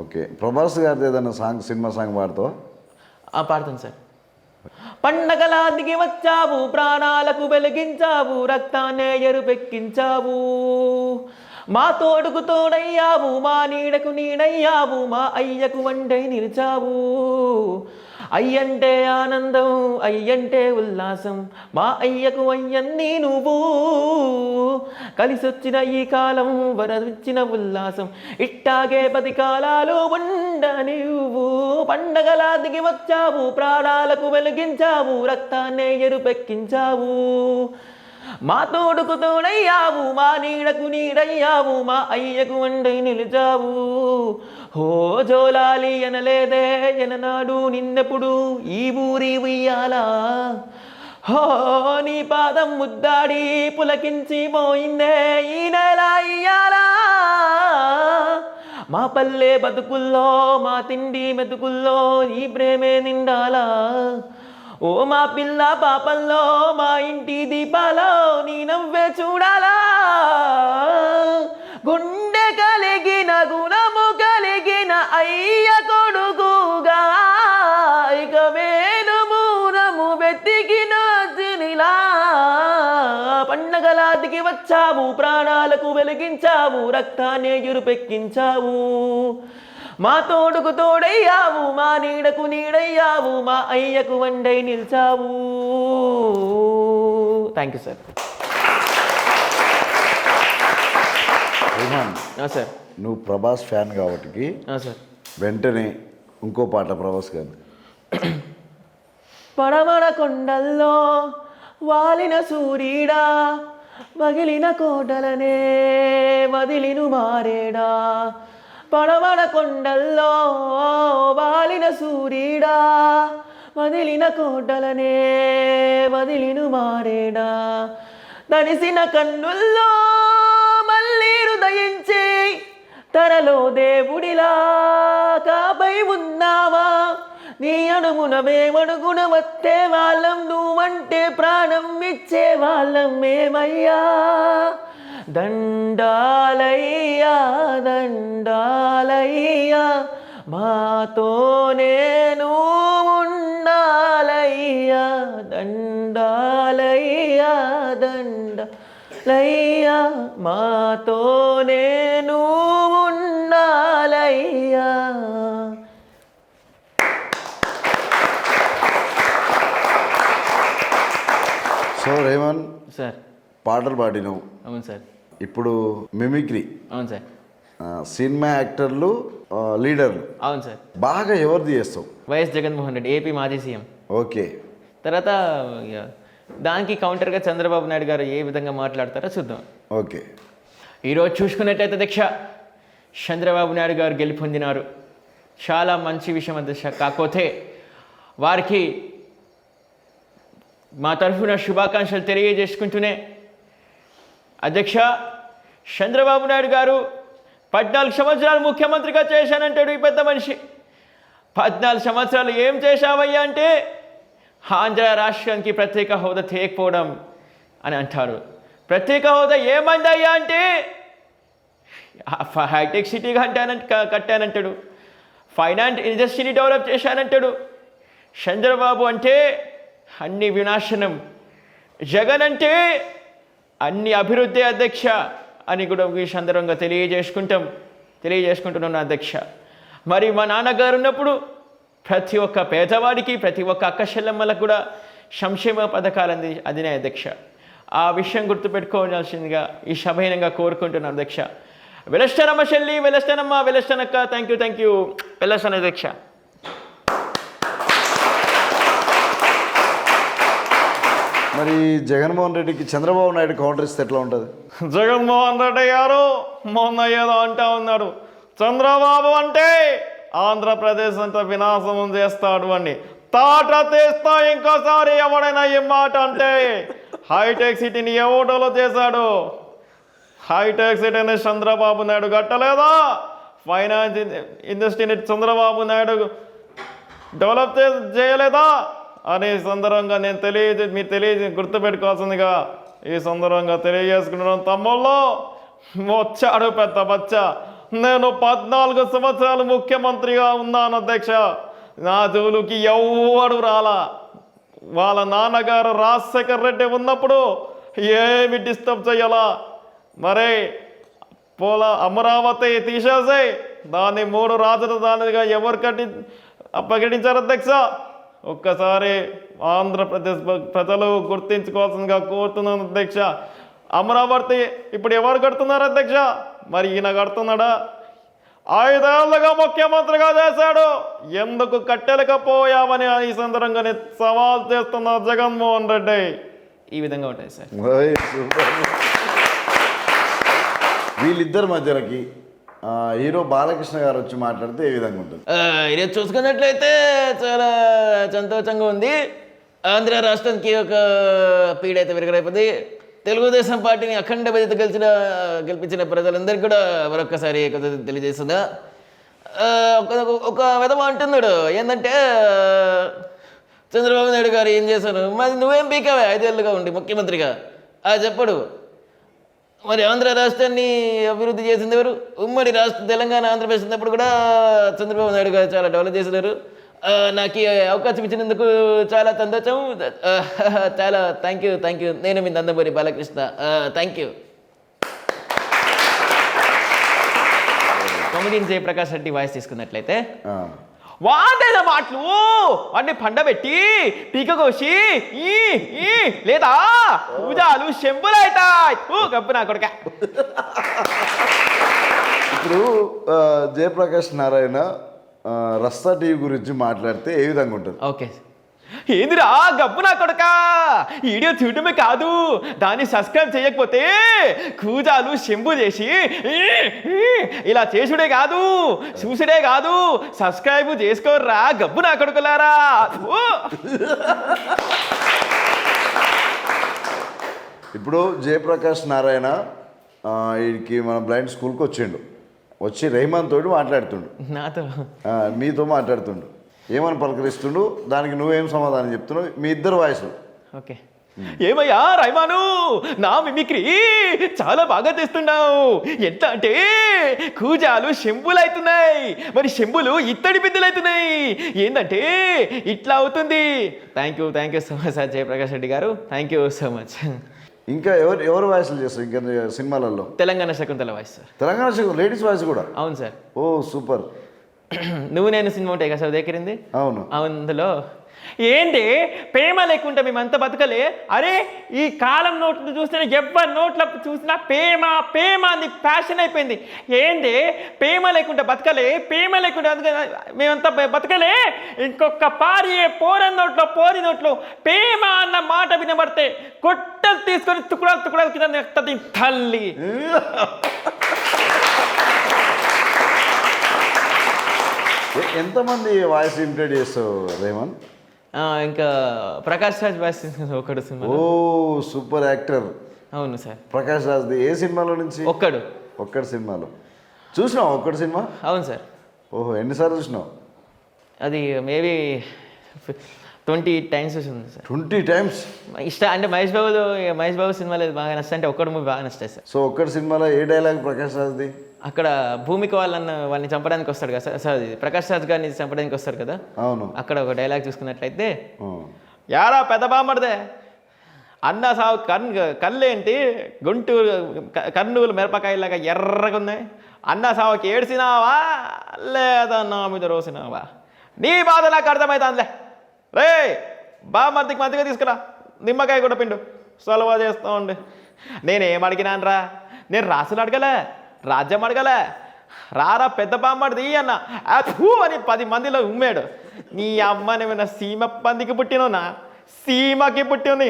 ఓకే, ప్రభాస్ గారిది ఏదైనా సినిమా సాంగ్ పాడతావా? పాడతాను సార్. పండగలా దిగి వచ్చావు ప్రాణాలకు వెలిగించావు రక్తాన్నే ఎరుపెక్కించావు మా తోడుకు తోడయ్యావు మా నీడకు నీడయ్యావు మా అయ్యకు వండై నిలిచావు. అయ్యంటే ఆనందం అయ్యంటే ఉల్లాసం మా అయ్యకు అయ్యన్ని నువ్వు కలిసొచ్చిన ఈ కాలం వరవిచ్చిన ఉల్లాసం ఇట్టాగే 10 కాలాలు ఉండ నువ్వు. పండగలా దిగి వచ్చావు ప్రాణాలకు వెలిగించావు రక్తాన్నే ఎరుపెక్కించావు మా తోడుకు తోడయ్యావు మా నీడకు నీడయ్యావు మా అయ్యకు వండై నిలిచావు. హో జోలాలి అనలేదే ఎననాడు నిన్నెప్పుడు ఈ ఊరి ఉయ్యాలా హో నీ పాదం ముద్దాడి పులకించి పోయిందే ఈ నెల ఇయ్యాలా. మా పల్లె బతుకుల్లో మా తిండి మెతుకుల్లో నీ ప్రేమే నిండాలా. ఓ మా పిల్ల పాపల్లో మా ఇంటి దీపాలో నీ నవ్వే చూడాలా. గుండె కలిగిన గుణము కలిగిన అయ్య కొడుకుగా ఇక వేలు మూనము వెతికిన తినిలా. పండగలా దిగి వచ్చావు ప్రాణాలకు వెలిగించావు రక్తాన్ని ఎరుపెక్కించావు మా తోడుకు తోడయ్యావు మా నీడకు నీడయ్యావు మా అయ్యకు వండై నిలిచావు. Thank you sir. Rahman, sir నువ్వు ప్రభాస్ ఫ్యాన్ కాబట్టి సార్ వెంటనే ఇంకో పాట ప్రభాస్ గారు. పడమడ కొండల్లో వాలిన సూర్యుడా వగిలిన కోటలనే వదిలిను మారేడా. పడమడ కొండల్లో వాలిన సూర్యుడా వదిలిన కోటలనే వదిలిను మారేడా. తడిసిన కన్నుల్లో మళ్ళీ హృదయించి తరలో దేవుడిలా కాపై ఉన్నావా. నీ అడుగున మేమడుగున వస్తే వాళ్ళం నువ్వంటే ప్రాణం ఇచ్చే వాళ్ళం మేమయ్యా. దండాలయ్యా దండాలయ్యా మాతోనే నువ్వు ఉండాలయ్యా. దండాలయ్యా దండాలయ్యా మాతోనే నువ్వు ఉండాలయ్యా. So Rahman sir. పాటలు పాడినావు. అవును సార్. ఇప్పుడు మిమిక్రీ. అవును సార్. సినిమా యాక్టర్లు, లీడర్లు. అవును సార్. బాగా ఎవరిది చేస్తావు? వైఎస్ జగన్మోహన్ రెడ్డి ఏపీ మాజీ సీఎం. ఓకే, తర్వాత దానికి కౌంటర్గా చంద్రబాబు నాయుడు గారు ఏ విధంగా మాట్లాడతారో చూద్దాం. ఓకే. ఈరోజు చూసుకున్నట్టయితే దీక్ష చంద్రబాబు నాయుడు గారు గెలుపొందినారు. చాలా మంచి విషయం అధ్యక్ష. కాకపోతే వారికి మా తరఫున శుభాకాంక్షలు తెలియజేసుకుంటూనే అధ్యక్ష, చంద్రబాబు నాయుడు గారు 14 సంవత్సరాలు ముఖ్యమంత్రిగా చేశానంటాడు ఈ పెద్ద మనిషి. 14 సంవత్సరాలు ఏం చేశావయ్యా అంటే ఆంధ్ర రాష్ట్రానికి ప్రత్యేక హోదా తేకపోవడం అని అంటారు. ప్రత్యేక హోదా ఏమైందయ్యా అంటే హైటెక్ సిటీ కట్టానంటాడు, ఫైనాన్స్ ఇండస్ట్రీని డెవలప్ చేశానంటాడు. చంద్రబాబు అంటే అన్ని వినాశనం, జగన్ అంటే అన్ని అభివృద్ధి అధ్యక్ష అని కూడా ఈ సందర్భంగా తెలియజేసుకుంటున్నాను అధ్యక్ష. మరి మా నాన్నగారు ఉన్నప్పుడు ప్రతి ఒక్క పేదవాడికి, ప్రతి ఒక్క అక్క చెల్లెమ్మలకు కూడా సంక్షేమ పథకాలు అందినాయి అధ్యక్ష. ఆ విషయం గుర్తుపెట్టుకోవాల్సిందిగా ఈ సభహీనంగా కోరుకుంటున్నాను అధ్యక్ష. వెలస్తానమ్మ చెల్లి, వెలస్తానమ్మ, వెలస్తానక్క, థ్యాంక్ యూ, వెలస్తాను అధ్యక్ష. మరి జగన్మోహన్ రెడ్డికి చంద్రబాబు నాయుడు కౌంటర్ ఇస్తే ఎట్లా ఉంటుంది? జగన్మోహన్ రెడ్డి గారు మొన్న ఏదో అంటా ఉన్నాడు, చంద్రబాబు అంటే ఆంధ్రప్రదేశ్ అంతా వినాశనం చేస్తాడు అని. తాట తీస్తా ఇంకోసారి ఎవడైనా ఈ మాట అంటే. హైటెక్ సిటీని ఎవడోలో చేశాడు? హైటెక్ సిటీని చంద్రబాబు నాయుడు కట్టలేదా? ఫైనాన్స్ ఇండస్ట్రీని చంద్రబాబు నాయుడు డెవలప్ చేయలేదా అనే సందర్భంగా మీరు గుర్తుపెట్టుకోవాల్సిందిగా ఈ సందర్భంగా తెలియజేసుకుంటున్నాను. తమ్ముళ్ళు, వచ్చాడు పెద్ద బచ్చ. నేను 14 సంవత్సరాలు ముఖ్యమంత్రిగా ఉన్నాను అధ్యక్ష. నా జోలుకి ఎవడు రాలా. వాళ్ళ నాన్నగారు రాజశేఖర్ రెడ్డి ఉన్నప్పుడు ఏమి డిస్టర్బ్ చేయాలా? మరి అమరావతి తీసేసి దాన్ని 3 రాజధానిగా ఎవరు ప్రకటించారు అధ్యక్ష? ఒక్కసారి ఆంధ్రప్రదేశ్ ప్రజలు గుర్తించుకోవాల్సిందిగా కోరుతున్నాను అధ్యక్ష. అమరావతి ఇప్పుడు ఎవరు కడుతున్నారు అధ్యక్ష? మరి ఈయన కడుతున్నాడా? 5 ఏళ్ళుగా ముఖ్యమంత్రిగా చేశాడు, ఎందుకు కట్టలేకపోయామని ఈ సందర్భంగా సవాల్ చేస్తున్నారు జగన్మోహన్ రెడ్డి. ఈ విధంగా ఉంటాయి సార్. వీళ్ళిద్దరి మధ్యలకి హీరో బాలకృష్ణ గారు వచ్చి మాట్లాడితే ఏ విధంగా ఉంటుంది? ఈరోజు చూసుకున్నట్లయితే చాలా సంతోషంగా ఉంది. ఆంధ్ర రాష్ట్రానికి ఒక పీడ అయితే విరగరైపోయింది. తెలుగుదేశం పార్టీని అఖండ బాధ్యత గెలిపించిన ప్రజలందరికీ కూడా మరొక్కసారి తెలియజేస్తుందా. ఒక విధమ అంటున్నాడు ఏంటంటే, చంద్రబాబు నాయుడు గారు ఏం చేశారు, మరి నువ్వేం పీకావే 5 ఏళ్ళుగా ఉండి ముఖ్యమంత్రిగా చెప్పడు. మరి ఆంధ్ర రాష్ట్రాన్ని అభివృద్ధి చేసింది ఎవరు? ఉమ్మడి తెలంగాణ ఆంధ్రప్రదేశ్ ఉన్నప్పుడు కూడా చంద్రబాబు నాయుడు గారు చాలా డెవలప్ చేసినారు. నాకు అవకాశం ఇచ్చినందుకు చాలా సంతోషం. చాలా థ్యాంక్ యూ. నేను మీ Nandamuri Balakrishna. Thank you. Comedian Jayaprakash Reddy voice తీసుకున్నట్లయితే, వాడైన మాటలు వాడిని పండబెట్టి పీక కోసి లేదా పూజాలు శంభులైతాయి. గబ్బు నా కొడుక. ఇప్పుడు జయప్రకాష్ నారాయణ రస్తా టీవీ గురించి మాట్లాడితే ఏ విధంగా ఉంటుంది? ఓకే. ఏందిరా గబ్బు నా కొడుక, వీడియో చూడటమే కాదు, దాన్ని సబ్స్క్రైబ్ చేయకపోతే కూజాలు శంభు చేసి ఇలా చేసుడే కాదు, చూసుడే కాదు, సబ్స్క్రైబ్ చేసుకోర్రా గబ్బు నా కొడుకులారా. ఇప్పుడు జయప్రకాష్ నారాయణ వీడికి మన బ్లైండ్ స్కూల్కి వచ్చి రెహమాన్ తోటి మాట్లాడుతుండు, మీతో మాట్లాడుతుండు. ఏమని పలకరిస్తుండు, దానికి నువ్వేం సమాధానం చెప్తున్నావు? మీ ఇద్దరు వాయిస్లు. ఓకే. ఏమయ్యా రైమాను, నా మిమిక్రీ చాలా బాగా చేస్తున్నావు. ఎట్లా అంటే కూజాలు శంభులు అవుతున్నాయి, మరి శంభులు ఇత్తడి బిందులు అవుతున్నాయి. ఏంటంటే ఇట్లా అవుతుంది. Thank you so much sir Jayaprakash Reddy garu. Thank you so much. ఇంకా ఎవరు వాయిస్లు చేస్తారు ఇంకా సినిమాలలో? Telangana Shakuntala voice sir. Telangana ladies voice కూడా? అవును సార్. ఓ సూపర్. నువ్వు నేను సినిమా ఉంటాయి కదా సార్ దగ్గరింది. అవును. అందులో ఏంటి ప్రేమ లేకుండా మేమంతా బతకలే. అరే ఈ కాలం నోట్లు చూస్తే ఎవరి నోట్ల చూసినా ప్రేమ అని ఫ్యాషన్ అయిపోయింది. ఏంటి ప్రేమ లేకుండా బతకలే, ప్రేమ లేకుండా మేమంతా బతకలే. ఇంకొక పోరి నోట్లో ప్రేమ అన్న మాట వినబడితే కొట్టలు తీసుకొని తుకుడాలు కింద తల్లి. ఎంతమంది వాయిస్ ఇమిటేట్ చేస్తావు రేమన్? ఇంకా ప్రకాష్ రాజ్ బాస్ ఒకడు సినిమా. ఓ సూపర్ యాక్టర్ అవును సార్. ప్రకాష్ రాజ్ది ఏ సినిమాలో నుంచి? ఒక్కడి సినిమాలో చూసినావు? ఒక్కడి సినిమా? అవును సార్. ఓహో, ఎన్నిసార్లు చూసినావు? అది మేబీ 20 times ఉంది సార్. 20 times? అంటే మహేష్ బాబు సినిమాలు బాగా నచ్చాయి, అంటే ఒక్కడు మూవీ బాగా నచ్చాయి సార్. సో ఒక్కడి సినిమాలో ఏ డైలాగ్ ప్రకాష్ రాజ్ది? అక్కడ భూమిక వాళ్ళని చంపడానికి వస్తాడు కదా సార్, అది ప్రకాష్ రాజ్ గారిని చంపడానికి వస్తాడు కదా. అవును. అక్కడ ఒక డైలాగ్ చూసుకున్నట్లయితే, యారా పెద్ద బామ్మడిదే అన్న సాగు కళ్ళేంటి గుంటూరు కర్నూలు మిరపకాయలాగా ఎర్రగా ఉన్నాయి, అన్న సావుకి ఏడ్చినావా లేదా నా మీద రోసినావా, నీ బాధ నాకు అర్థమవుతుందిలే, రే బామ్మర్దికి మంచిగా తీసుకురా, నిమ్మకాయ కూడా పిండు సలవా చేస్తూ ఉండి. నేనేం అడిగినాను రా, నేను రాసులు అడగలే, రాజ్యం అడగలే, రారా పెద్ద బామ్మడిది అన్న అఫూ అని 10 మందిలో ఉమ్మాడు. నీ అమ్మనేమైనా సీమ పందికి పుట్టినవునా, సీమకి పుట్టి ఉంది,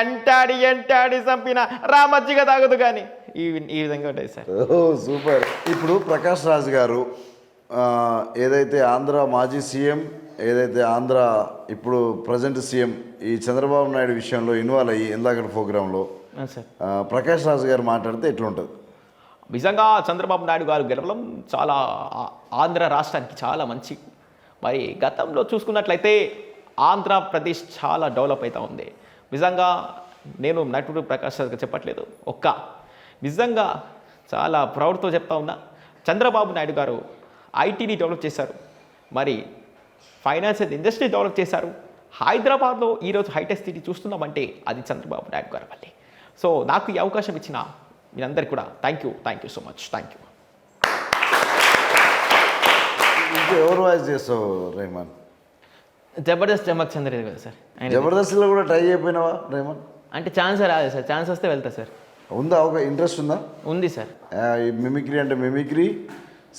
ఎంటాడి చంపిన రామజ్జిగా తాగదు కానీ. ఈ విధంగా ఉంటాయి సార్. ఓ సూపర్. ఇప్పుడు ప్రకాష్ రాజ్ గారు ఏదైతే ఆంధ్ర మాజీ సీఎం, ఏదైతే ఆంధ్ర ఇప్పుడు ప్రజెంట్ సీఎం ఈ చంద్రబాబు నాయుడు విషయంలో ఇన్వాల్వ్ అయ్యి ఇందాక ప్రోగ్రాంలో సార్ ప్రకాష్ రాజ్ గారు మాట్లాడితే ఎట్లుంటుంది? నిజంగా చంద్రబాబు నాయుడు గారు గెలవడం చాలా ఆంధ్ర రాష్ట్రానికి చాలా మంచి. మరి గతంలో చూసుకున్నట్లయితే ఆంధ్రప్రదేశ్ చాలా డెవలప్ అవుతూ ఉంది. నిజంగా నేను నటుడు ప్రకాష్ రాజ్ గారు చెప్పట్లేదు, నిజంగా చాలా ప్రౌడ్తో చెప్తా ఉన్నా. చంద్రబాబు నాయుడు గారు ఐటీని డెవలప్ చేశారు, మరి ఫైనాన్షియల్ ఇండస్ట్రీ డెవలప్ చేశారు. హైదరాబాద్లో ఈరోజు హైటెక్ సిటీ చూస్తున్నామంటే అది చంద్రబాబు నాయుడు గారి వల్లే. సో నాకు ఈ అవకాశం ఇచ్చిన మీరందరికీ కూడా thank you so much. Thank you. ఇంకా ఎవరు వాయిస్ చేస్తావు రెహమాన్? జబర్దస్త్ చమక్ చంద్ర కదా సార్. జబర్దస్త్లో కూడా ట్రై చేయకపోయినావా రెహమాన్? అంటే ఛాన్స్ రాదు సార్, ఛాన్స్ వస్తే వెళ్తా సార్. ఉందా? ఒక ఇంట్రెస్ట్ ఉందా? ఉంది సార్. మిమిక్రీ అంటే మిమిక్రీ,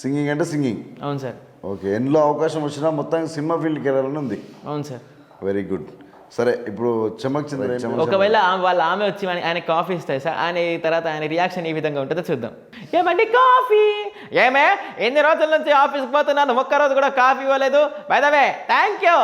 సింగింగ్ అంటే సింగింగ్. అవును సార్. ఓకే, ఎన్నో అవకాశం వచ్చినా మొత్తానికి సినిమా ఫీల్డ్కి వెళ్ళాలని ఉంది. అవును సార్. Very good. సరే, ఇప్పుడు చమక్ చంద్ర ఒకవేళ ఆమె వచ్చి ఆయన కాఫీ ఇస్తాయి సార్, ఆయన రియాక్షన్ ఏ విధంగా ఉంటుందో చూద్దాం. ఏమండి కాఫీ? ఏమే ఎన్ని రోజుల నుంచి ఆఫీస్కి పోతున్నాను, ఒక్కరోజు కూడా కాఫీ ఇవ్వలేదు. By the way thank you.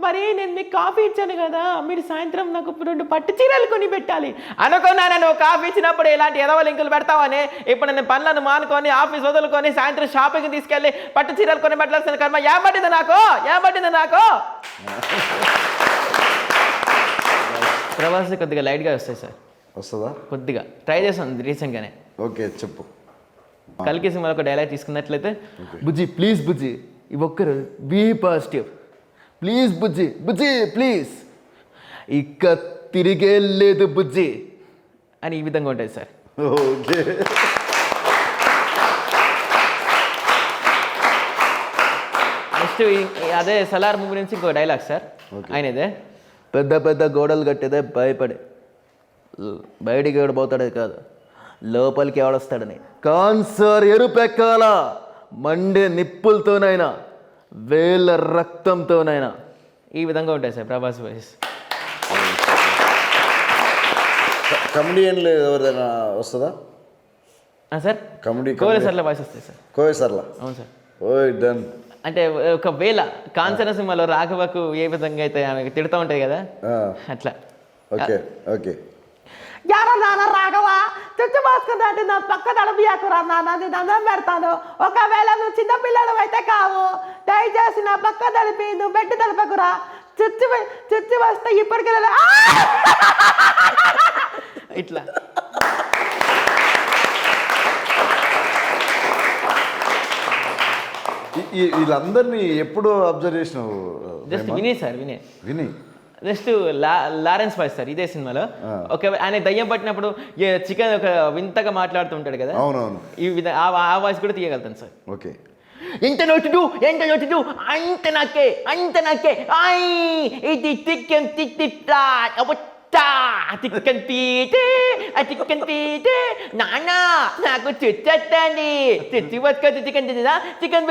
మరి నేను మీకు కాఫీ ఇచ్చాను కదా, మీరు సాయంత్రం నాకు 2 పట్టు చీరలు కొని పెట్టాలి అనుకున్నాను. నువ్వు కాఫీ ఇచ్చినప్పుడు ఇలాంటి ఎదవ లింకులు పెడతావని ఇప్పుడు నేను పనులను మానుకొని ఆఫీస్ వదులుకొని సాయంత్రం షాపింగ్ తీసుకెళ్ళి పట్టు చీరలు కొని పెట్టాల్సిన కర్మ ఏమంటింది నాకు. ప్రభాస్ కొద్దిగా లైట్గా వస్తాయి సార్. వస్తుందా? కొద్దిగా ట్రై చేస్తాను రీసెంట్గానే. ఓకే చెప్పు. కల్కి సినిమాలో ఒక డైలాగ్ తీసుకున్నట్లయితే, బుజ్జి ప్లీజ్ బుజ్జి ఈ ఒక్కరు బీ పాజిటివ్ ప్లీజ్ బుజ్జి ప్లీజ్ ఇక తిరిగే లేదు బుజ్జి అని ఈ విధంగా ఉంటుంది సార్. ఓకే. నెక్స్ట్ అదే సలార్ మూవీ నుంచి ఇంకో డైలాగ్ సార్. ఆయనదే, పెద్ద గోడలు కట్టేదే భయపడే బయటికి ఎవడబోతాడే కాదు లోపలికి ఎవడొస్తాడని, కాన్సర్ ఎరుపెక్కాల మండే నిప్పులతోనైనా వేల రక్తంతోనైనా. ఈ విధంగా ఉంటాయి సార్ ప్రభాస్ వాయిస్. కమెడియన్లు ఎవరైనా వస్తుందా సార్? కోవేశ్వర్ల వాయిస్ వస్తాయి సార్. కోవేశ్వర్ల? అవును సార్. ఓయ్ డన్. అంటే ఒకవేళ కాంచన సినిమాలో రాఘవకు ఏ విధంగా అయితే ఆమె తిడుతూ ఉంటుంది కదా, అట్లా. Okay okay. యారా నాన్న రాఘవ చుచ్చు మాసుకుంటా అంటే నా పక్క తడబియాకురా నాన్న, నేను అన్నం పెడతాను. ఒకవేళ నువ్వు చిన్నపిల్లలు అయితే కావు, దయచేసి నా పక్క తడిపి నువ్వు బెడ్ తలపకురా. చుచ్చు వస్తే ఇప్పటికే ఇట్లా. వీళ్ళందరినీ ఎప్పుడు అబ్జర్వ్ చేసినావు? జస్ట్ విని సార్, విని జస్ట్ లారెన్స్ వాయిస్ సార్ ఇదే సినిమాలో. ఒక ఆయన దయ్యం పట్టినప్పుడు చికెన్ ఒక వింతగా మాట్లాడుతూ ఉంటాడు కదా, అవునవును, ఈ విధంగా ఆ వాయిస్ కూడా తీయగలుగుతాను సార్. ఓకే. ఎంత నోటుడు అంత నాకే ఇది చికెన్ చికెన్ పీటే నాన్న నాకు చుట్టండి చుచ్చి బతుకొచ్చు చికెన్ తిందా, చికెన్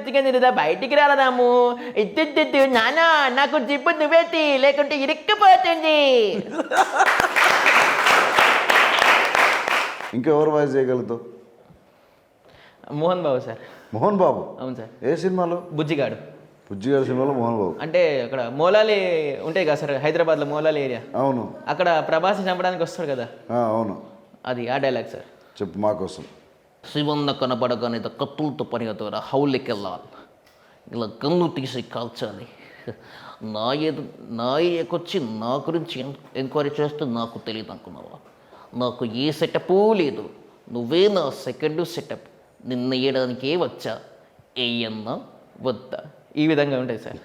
చికెన్ తిందా, బయటికి రాలదాము ఇద్దు నాన్న నాకు జిప్పు నువ్వెత్తి లేకుంటే ఇరుక్కుపోతుంది. ఇంకెవరు వాయిస్ చేయగలుగుతావు? మోహన్ బాబు సార్. మోహన్ బాబు? అవును సార్. ఏ సినిమాలో? బుజ్జిగాడు. బుజ్జిగారి సినిమాలో మోహన్ బాబు. అంటే అక్కడ మోలాలి ఉంటాయి కదా సార్, హైదరాబాద్లో మోలాలి ఏరియా, అవును. అక్కడ ప్రభాస్ని చంపడానికి వస్తాడు కదా, అవును. అది ఆ డైలాగ్ సార్. చెప్పు మా కోసం. శివన్న కనబడగానే కత్తులతో పరిగెత్తరా హౌలికెళ్ళాలి, ఇలా కన్ను తీసి కాల్చాలి, నా ఏకొచ్చి నా గురించి ఎంక్వైరీ చేస్తే నాకు తెలియదు అనుకున్నావా? నాకు ఏ సెటప్ లేదు, నువ్వే నా సెకండ్ సెటప్, నిన్న వేయడానికే వచ్చా, ఏయన్నా వద్దా, ఈ విధంగా ఉంటాయి sir.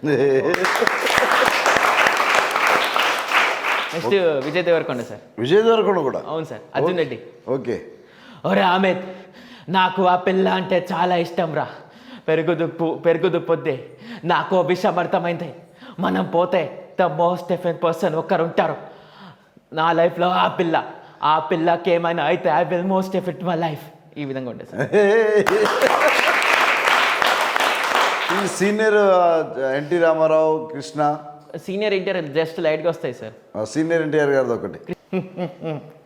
Next Vijay Deverakonda sir. Vijay Deverakonda కూడా? అవును సార్. అర్జున్ రెడ్డి. ఓకే. ఒరే అమిత్, నాకు ఆ పిల్ల అంటే చాలా ఇష్టం రా. పెరుగు దుప్పొద్దే నాకు విషయం అర్థమైంది. మనం పోతే ద మోస్ట్ డిఫరెంట్ పర్సన్ ఒకరు ఉంటారు నా లైఫ్లో, ఆ పిల్లకి ఏమైనా అయితే I will most effect my life. ఈ విధంగా ఉంటుంది సార్. ఈ senior NT Rama Rao, Krishna. Senior NTR just లైట్గా వస్తాయి సార్. సీనియర్ ఎన్టీఆర్ గారిది ఒకటి.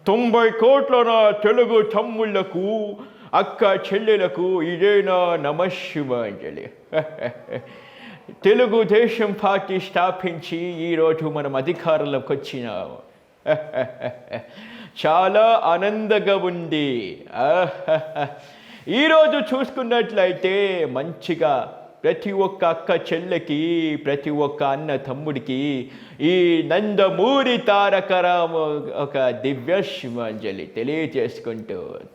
90 కోట్ల నా తెలుగు తమ్ముళ్లకు, అక్క చెల్లెలకు ఇదే నా నమశివాంజలి. తెలుగుదేశం పార్టీ స్థాపించి ఈరోజు మనం అధికారంలోకి వచ్చినాం. చాలా ఆనందంగా ఉంది. ఈరోజు చూసుకున్నట్లయితే మంచిగా ప్రతి ఒక్క అక్క చెల్లెకి, ప్రతి ఒక్క అన్న తమ్ముడికి ఈ నందమూరి తారక రామ ఒక దివ్య శివాంజలి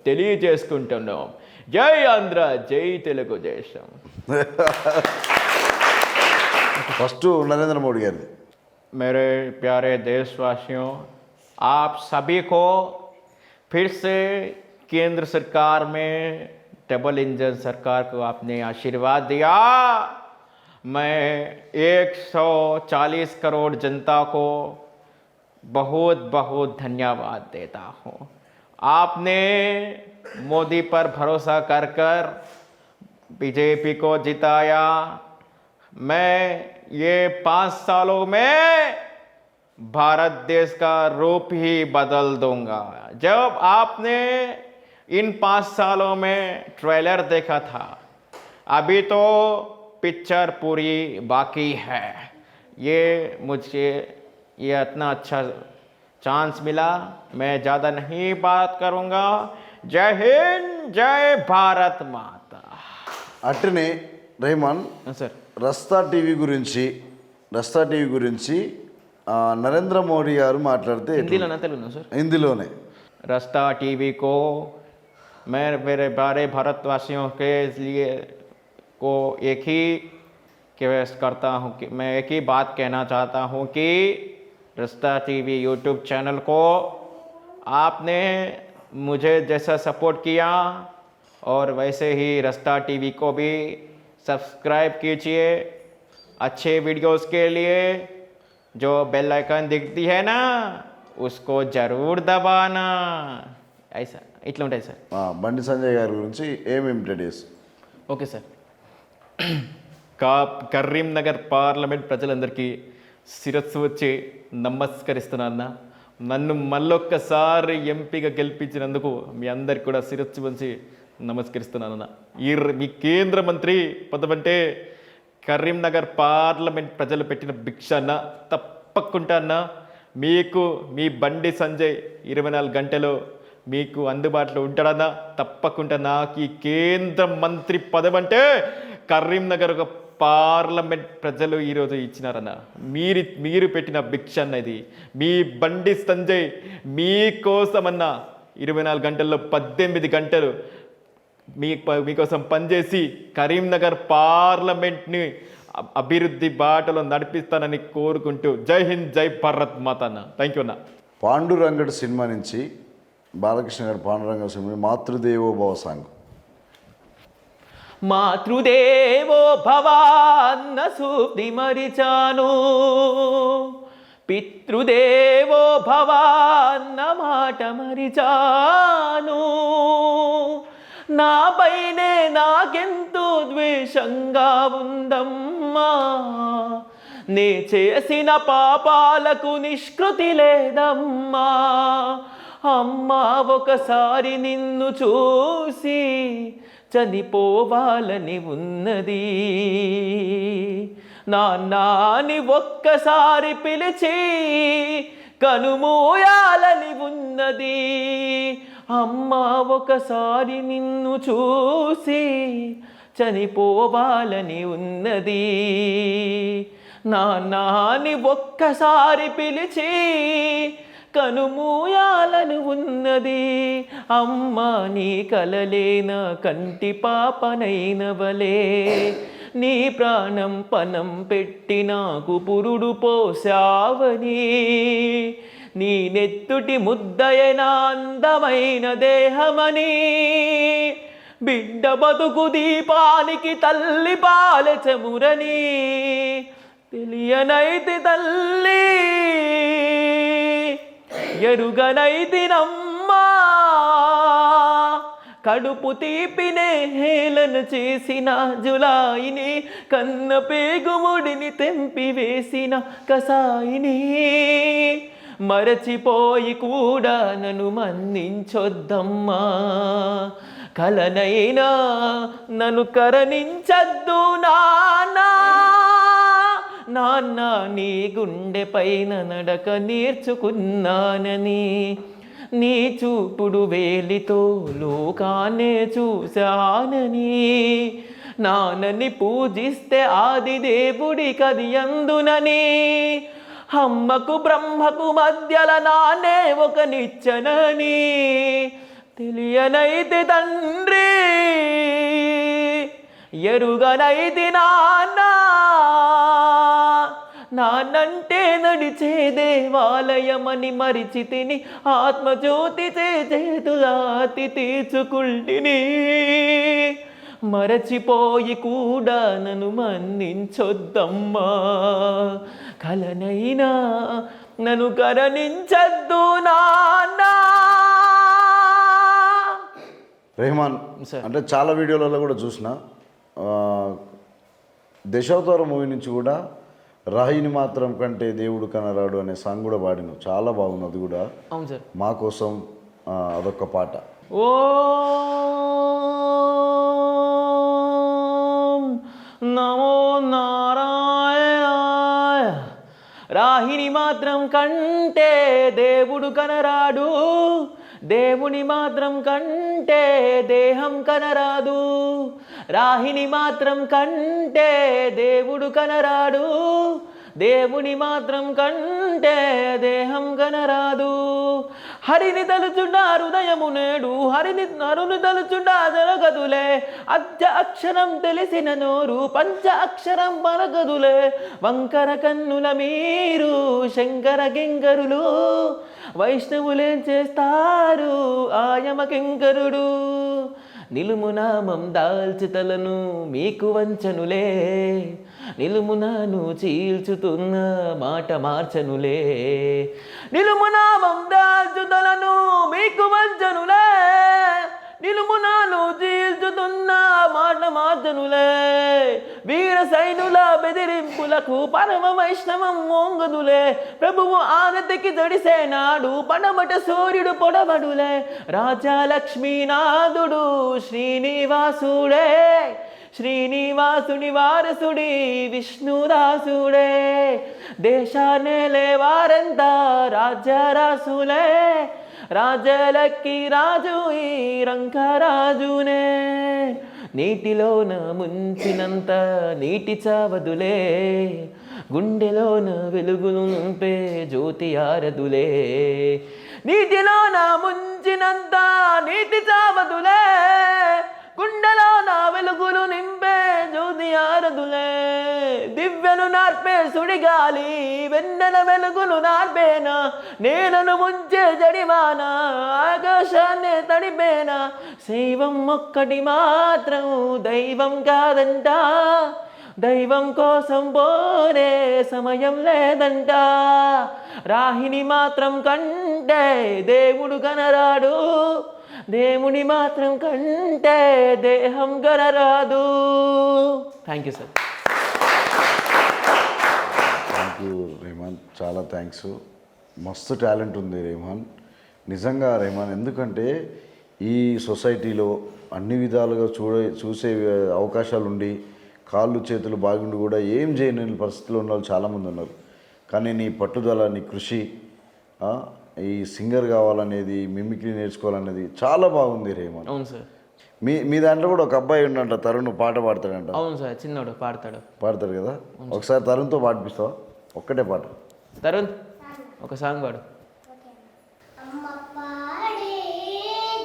తెలియజేసుకుంటున్నాం. జై ఆంధ్ర, జై తెలుగుదేశం. ఫస్ట్ నరేంద్ర మోడీ గారిది. मेरे प्यारे देशवासियों, आप सभी को फिर से केंद्र सरकार में डबल इंजन सरकार को आपने आशीर्वाद दिया. मैं 140 करोड़ जनता को बहुत बहुत धन्यवाद देता हूँ. आपने मोदी पर भरोसा कर बीजेपी को जिताया. मैं ये 5 सालों में भारत देश का रूप ही बदल दूंगा. जब आपने इन 5 सालों में ट्रेलर देखा था, अभी तो पिक्चर पूरी बाकी है. मुझे ये इतना अच्छा चांस मिला, मैं ज़्यादा नहीं बात करूँगा. जय हिंद, जय भारत माता. అట్టనే రెహమాన్ సార్. రస్తా టీవీ గురించి నరేంద్ర మోడీ గారు మాట్లాడితే హిందీలోనా తెలుగునా సార్? హిందీలోనే. रास्ता टीवी को मैं मेरे बारे भारतवासियों के लिए को एक ही रिक्वेस्ट करता हूँ कि मैं एक ही बात कहना चाहता हूँ कि रास्ता टीवी यूट्यूब चैनल को आपने मुझे जैसा सपोर्ट किया और वैसे ही रास्ता टीवी को भी सब्सक्राइब कीजिए. अच्छे वीडियोस के लिए जो बेल आइकन दिखती है ना, उसको जरूर दबाना. ऐसा ఇట్లా ఉంటాయి సార్. బండి సంజయ్ గారి గురించి ఏమి ఇమిటేట్ చేస్తారు? Okay sir. కరీంనగర్ పార్లమెంట్ ప్రజలందరికీ శిరస్సు వచ్చి నమస్కరిస్తున్నా. నన్ను మళ్ళొక్కసారి ఎంపీగా గెలిపించినందుకు మీ అందరికి కూడా శిరస్సు వచ్చి నమస్కరిస్తున్నానన్న. మీ కేంద్ర మంత్రి పదవంటే కరీంనగర్ పార్లమెంట్ ప్రజలు పెట్టిన భిక్ష అన్న. తప్పకుండా అన్న మీకు మీ బండి సంజయ్ 24 గంటలు మీకు అందుబాటులో ఉంటాడన్నా. తప్పకుండా నాకు ఈ కేంద్ర మంత్రి పదవంటే కరీంనగర్ ఒక పార్లమెంట్ ప్రజలు ఈరోజు ఇచ్చినారన్న. మీరు పెట్టిన భిక్ష అన్న ఇది. మీ బండి సంజయ్ మీకోసమన్నా 24 గంటల్లో 18 గంటలు మీకోసం పనిచేసి కరీంనగర్ పార్లమెంట్ని అభివృద్ధి బాటలో నడిపిస్తానని కోరుకుంటూ జై హింద్, జై భారత్ మాత అన్న. థ్యాంక్ యూ అన్న. పాండురంగడు సినిమా నుంచి బాలకృష్ణ గారు పాండురంగడు సినిమా మాతృదేవో భవ సాంగ్. మాతృదేవో భవ అన్న సూక్తి మరిచాను, పితృదేవో భవ అన్న మాట మరిచాను. నాపైనే నాకెంతో ద్వేషంగా ఉందమ్మా, నే చేసిన పాపాలకు నిష్కృతి లేదమ్మా. అమ్మా ఒకసారి నిన్ను చూసి చనిపోవాలని ఉన్నది, నాన్నాని ఒక్కసారి పిలిచి కనుమూయాలని ఉన్నది. అమ్మ ఒకసారి నిన్ను చూసి చనిపోవాలని ఉన్నది. నాన్నాని ఒక్కసారి పిలిచి కనుమూయాలను ఉన్నది. అమ్మ నీ కలలేన కంటి పాపనైనవలే, నీ ప్రాణం పణం పెట్టి నాకు పురుడు పోసావని, నీ నెత్తుటి ముద్దయన అందమైన దేహమని, బిడ్డ బతుకు దీపానికి తల్లి పాల చెమురని తెలియనైతి తల్లి ఎరుగనైతినమ్మా. కడుపు తీపినే హేళన చేసిన జులాయిని, కన్న పేగుముడిని తెంపి వేసిన కసాయిని, మరచిపోయి కూడా నన్ను మన్నించొద్దమ్మా. కలనైనా నన్ను కరణించద్దు నాన్నా. నాన్న నీ గుండె పైన నడక నేర్చుకున్నానని, నీ చూపుడు వేలితో లోకాన్నే చూశానని, నాన్నని పూజిస్తే ఆది దేవుడి కది అందునని, అమ్మకు బ్రహ్మకు మధ్యల నాన్నే ఒక నిచ్చనని తెలియనైతే తండ్రి ఎరుగనైతి నాన్నా. నాన్నంటే నడిచే దేవాలయమని మరిచితిని, ఆత్మజ్యోతి చేతులాతి తీర్చుకుంటిని, మరచిపోయి కూడా నన్ను మన్నించొద్దమ్మా. కలనైనా నన్ను కరణించద్దు నాన్నా. రెహమాన్ అంటే చాలా వీడియోలలో కూడా చూసిన, దశావతారం మూవీ నుంచి కూడా రాయిని మాత్రం కంటే దేవుడు కనరాడు అనే సాంగ్ కూడా పాడిను, చాలా బాగుంది అది కూడా. అవును సార్. మా కోసం అదొక పాట. ఓం నమో నారాయణాయ. రాహిని మాత్రం కంటే దేవుడు కనరాడు, దేవుని మాత్రం కంటే దేహం కనరాదు. రాహిని మాత్రం కంటే దేవుడు కనరాడు, దేవుని మాత్రం కంటే దేహం కనరాదు. హరిని తలుచుండా హృదయము నేడు, హరిని నరుని తలుచుండా జరగదులే. అద్య అక్షరం తెలిసిన నోరు పంచ అక్షరం పలకదులే. వంకర కన్నుల మీరు శంకర కింకరులు, వైష్ణవులేం చేస్తారు ఆయమ కింకరుడు. నిలుమునామం దాల్చుతలను మీకు వంచనులే, నిలుమునాను చీల్చుతున్న మాట మార్చనులే. నిలుమునామం దాల్చుతలను మీకు వంచనులే, నిలుమునాను చీల్చుతున్న మాట మార్చనులే. వీర సైనుల బెదిరింపులకు పరమ వైష్ణవం మోంగదులే. ప్రభువు ఆనతికి జడిసేనాడు పడమట సూర్యుడు పొడబడులే. రాజా లక్ష్మీనాథుడు శ్రీనివాసుడే, శ్రీనివాసుని వారసుడి విష్ణుదాసుడే. దేశాన్నేలే వారంతా రాజ్యరాసులే, రాజలక్కి రాజు ఈ రంగరాజునే. నీటిలోన ముంచినంత నీటి చావదులే, గుండెలోన వెలుగులు నింపే జ్యోతి ఆరదులే. నీటిలోన ముంచినంత నీటి చావదులే, గుండెలోన వెలుగులు నింపే జ్యోతి ఆరదులే. దివ్యను నార్పే సుడిగాలి వెన్నెల వెలుగును నార్పేనా. నేలను ముంచే జడివాన ఆకాశాన్నే తడిపేనా. శైవం ఒక్కటి మాత్రం దైవం కాదంట, దైవం కోసం పోరే సమయం లేదంట. రాహిని మాత్రం కంటే దేవుడు కనరాడు, దేవుని మాత్రం కంటే దేహం కనరాదు. Thank you sir. Thank you Rahman, చాలా థ్యాంక్స్. మస్తు టాలెంట్ ఉంది రెహమాన్, నిజంగా రెహమాన్. ఎందుకంటే ఈ సొసైటీలో అన్ని విధాలుగా చూసే అవకాశాలు ఉండి కాళ్ళు చేతులు బాగుండి కూడా ఏం చేయని పరిస్థితిలో ఉన్న వాళ్ళు చాలామంది ఉన్నారు. కానీ నీ పట్టుదల, నీ కృషి, ఈ సింగర్ కావాలనేది, మిమిక్రీ నేర్చుకోవాలనేది చాలా బాగుంది రేమన్. అవును సార్. మీ దాంట్లో కూడా ఒక అబ్బాయి ఉన్నంట, తరుణ్ పాట పాడతాడంట. అవును సార్, చిన్నోడు పాడతాడు కదా. ఒకసారి తరుణ్తో పాడిపిస్తావా? ఒక్కటే పాట. తరుణ్ ఒక సాంగ్ పాడు. అమ్మ పాడే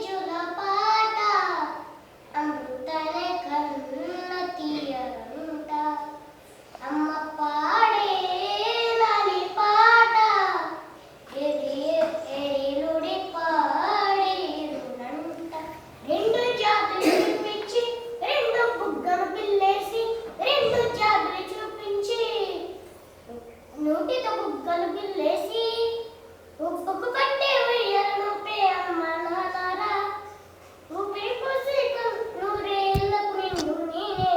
జులపాట అమృతనే కన్న తీయరంట, అమ్మ పాడే లాలి పాట ఎరిలుడి పాడేరునంట, రెండు జాతులు చూపించి రెండు బుగ్గను పిల్లేసి, రెండు జాతులు చూపించి నోటితో బుగ్గలు పిల్లేసి, ఉప్పుకు పట్టే ఉయ్యలను పే అమ్మ నాన్నరా, ఊపిరి పోసి నూరేళ్ళకు నిండు నేనే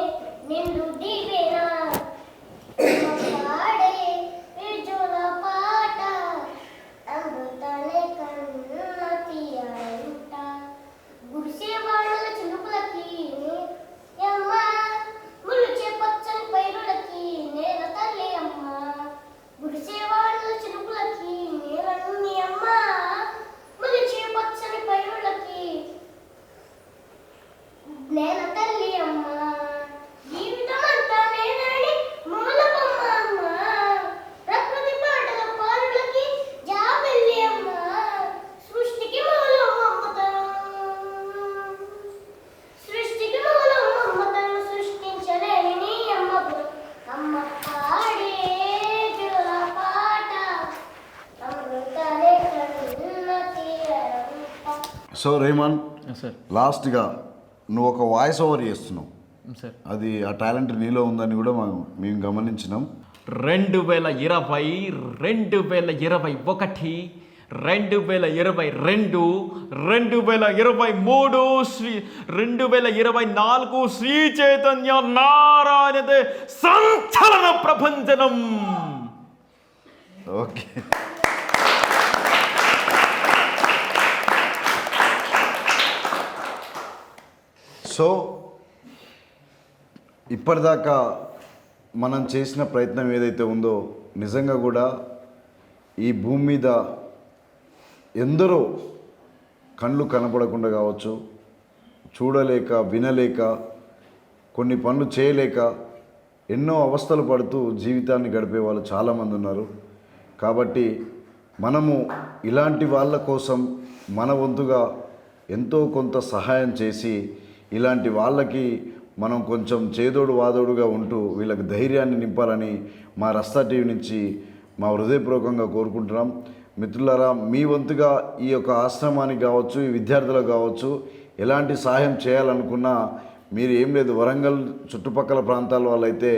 నిండు దీవేనా, పాడే విజుల పాట అమృతనే కన్న తీయంట, గుడిసే వాళ్ళ చిలుపులకి అమ్మ, ములుచే పచ్చని పైరులకి నేల తల్లి అమ్మ, గుడిసే వాళ్ళ చిలుపులకి నేలన్నీ అమ్మ, ములిచే పచ్చని పైరులకి నేల తల్లి అమ్మ, జీవితం అంతా నేనని మూలకమ్మ అమ్మ, ప్రకృతి పాటల పారులకి జాబిల్లి అమ్మ, సృష్టికి మూలం అమ్మతనం, సృష్టికి మూలం అమ్మతనం, సృష్టించలేని నీ అమ్మ అమ్మ పాడే జుల పాట అమృతనే కన్న తీరంట. So Raman, sir. లాస్ట్గా నువ్వు ఒక వాయిస్ ఓవర్ చేస్తున్నావు. సార్. అది ఆ టాలెంట్ నీలో ఉందని కూడా మేము గమనించినాం. 2020, 2021, 2022, 2023, 2024 శ్రీ చైతన్య నారాయణదే సంచలన ప్రపంచనం. ఓకే. సో ఇప్పటిదాకా మనం చేసిన ప్రయత్నం ఏదైతే ఉందో నిజంగా కూడా ఈ భూమి మీద ఎందరో కళ్ళు కనపడకుండా కావచ్చు, చూడలేక వినలేక కొన్ని పనులు చేయలేక ఎన్నో అవస్థలు పడుతూ జీవితాన్ని గడిపే వాళ్ళు చాలామంది ఉన్నారు. కాబట్టి మనము ఇలాంటి వాళ్ళ కోసం మన వంతుగా ఎంతో కొంత సహాయం చేసి ఇలాంటి వాళ్ళకి మనం కొంచెం చేదోడు వాదోడుగా ఉంటూ వీళ్ళకి ధైర్యాన్ని నింపాలని మా రస్తా టీవీ నుంచి మా హృదయపూర్వకంగా కోరుకుంటున్నాం. మిత్రులారా, మీ వంతుగా ఈ యొక్క ఆశ్రమానికి కావచ్చు, ఈ విద్యార్థులకు కావచ్చు ఎలాంటి సహాయం చేయాలనుకున్నా మీరు ఏం లేదు, వరంగల్ చుట్టుపక్కల ప్రాంతాల వాళ్ళైతే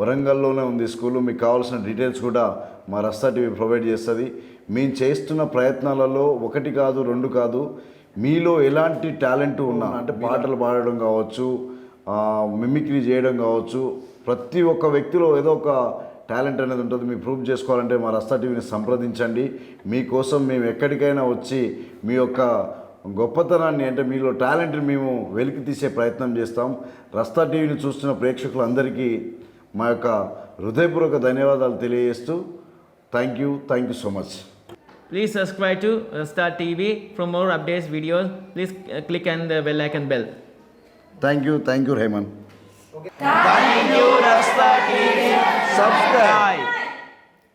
వరంగల్లోనే ఉంది స్కూలు. మీకు కావాల్సిన డీటెయిల్స్ కూడా మా రస్తా టీవీ ప్రొవైడ్ చేస్తుంది. మేము చేస్తున్న ప్రయత్నాలలో 1 కాదు 2 కాదు, మీలో ఎలాంటి టాలెంట్ ఉన్నా, అంటే పాటలు పాడడం కావచ్చు, మిమిక్రీ చేయడం కావచ్చు, ప్రతి ఒక్క వ్యక్తిలో ఏదో ఒక టాలెంట్ అనేది ఉంటుంది. మీరు ప్రూవ్ చేసుకోవాలంటే మా రస్తా టీవీని సంప్రదించండి. మీకోసం మేము ఎక్కడికైనా వచ్చి మీ యొక్క గొప్పతనాన్ని, అంటే మీలో టాలెంట్ని మేము వెలికి తీసే ప్రయత్నం చేస్తాం. రస్తా టీవీని చూస్తున్న ప్రేక్షకులందరికీ మా యొక్క హృదయపూర్వక ధన్యవాదాలు తెలియజేస్తూ thank you so much. Please subscribe to Star TV. For more updates, videos, please click on the bell icon bell. Thank you Hemanth. Rasta TV. Subscribe.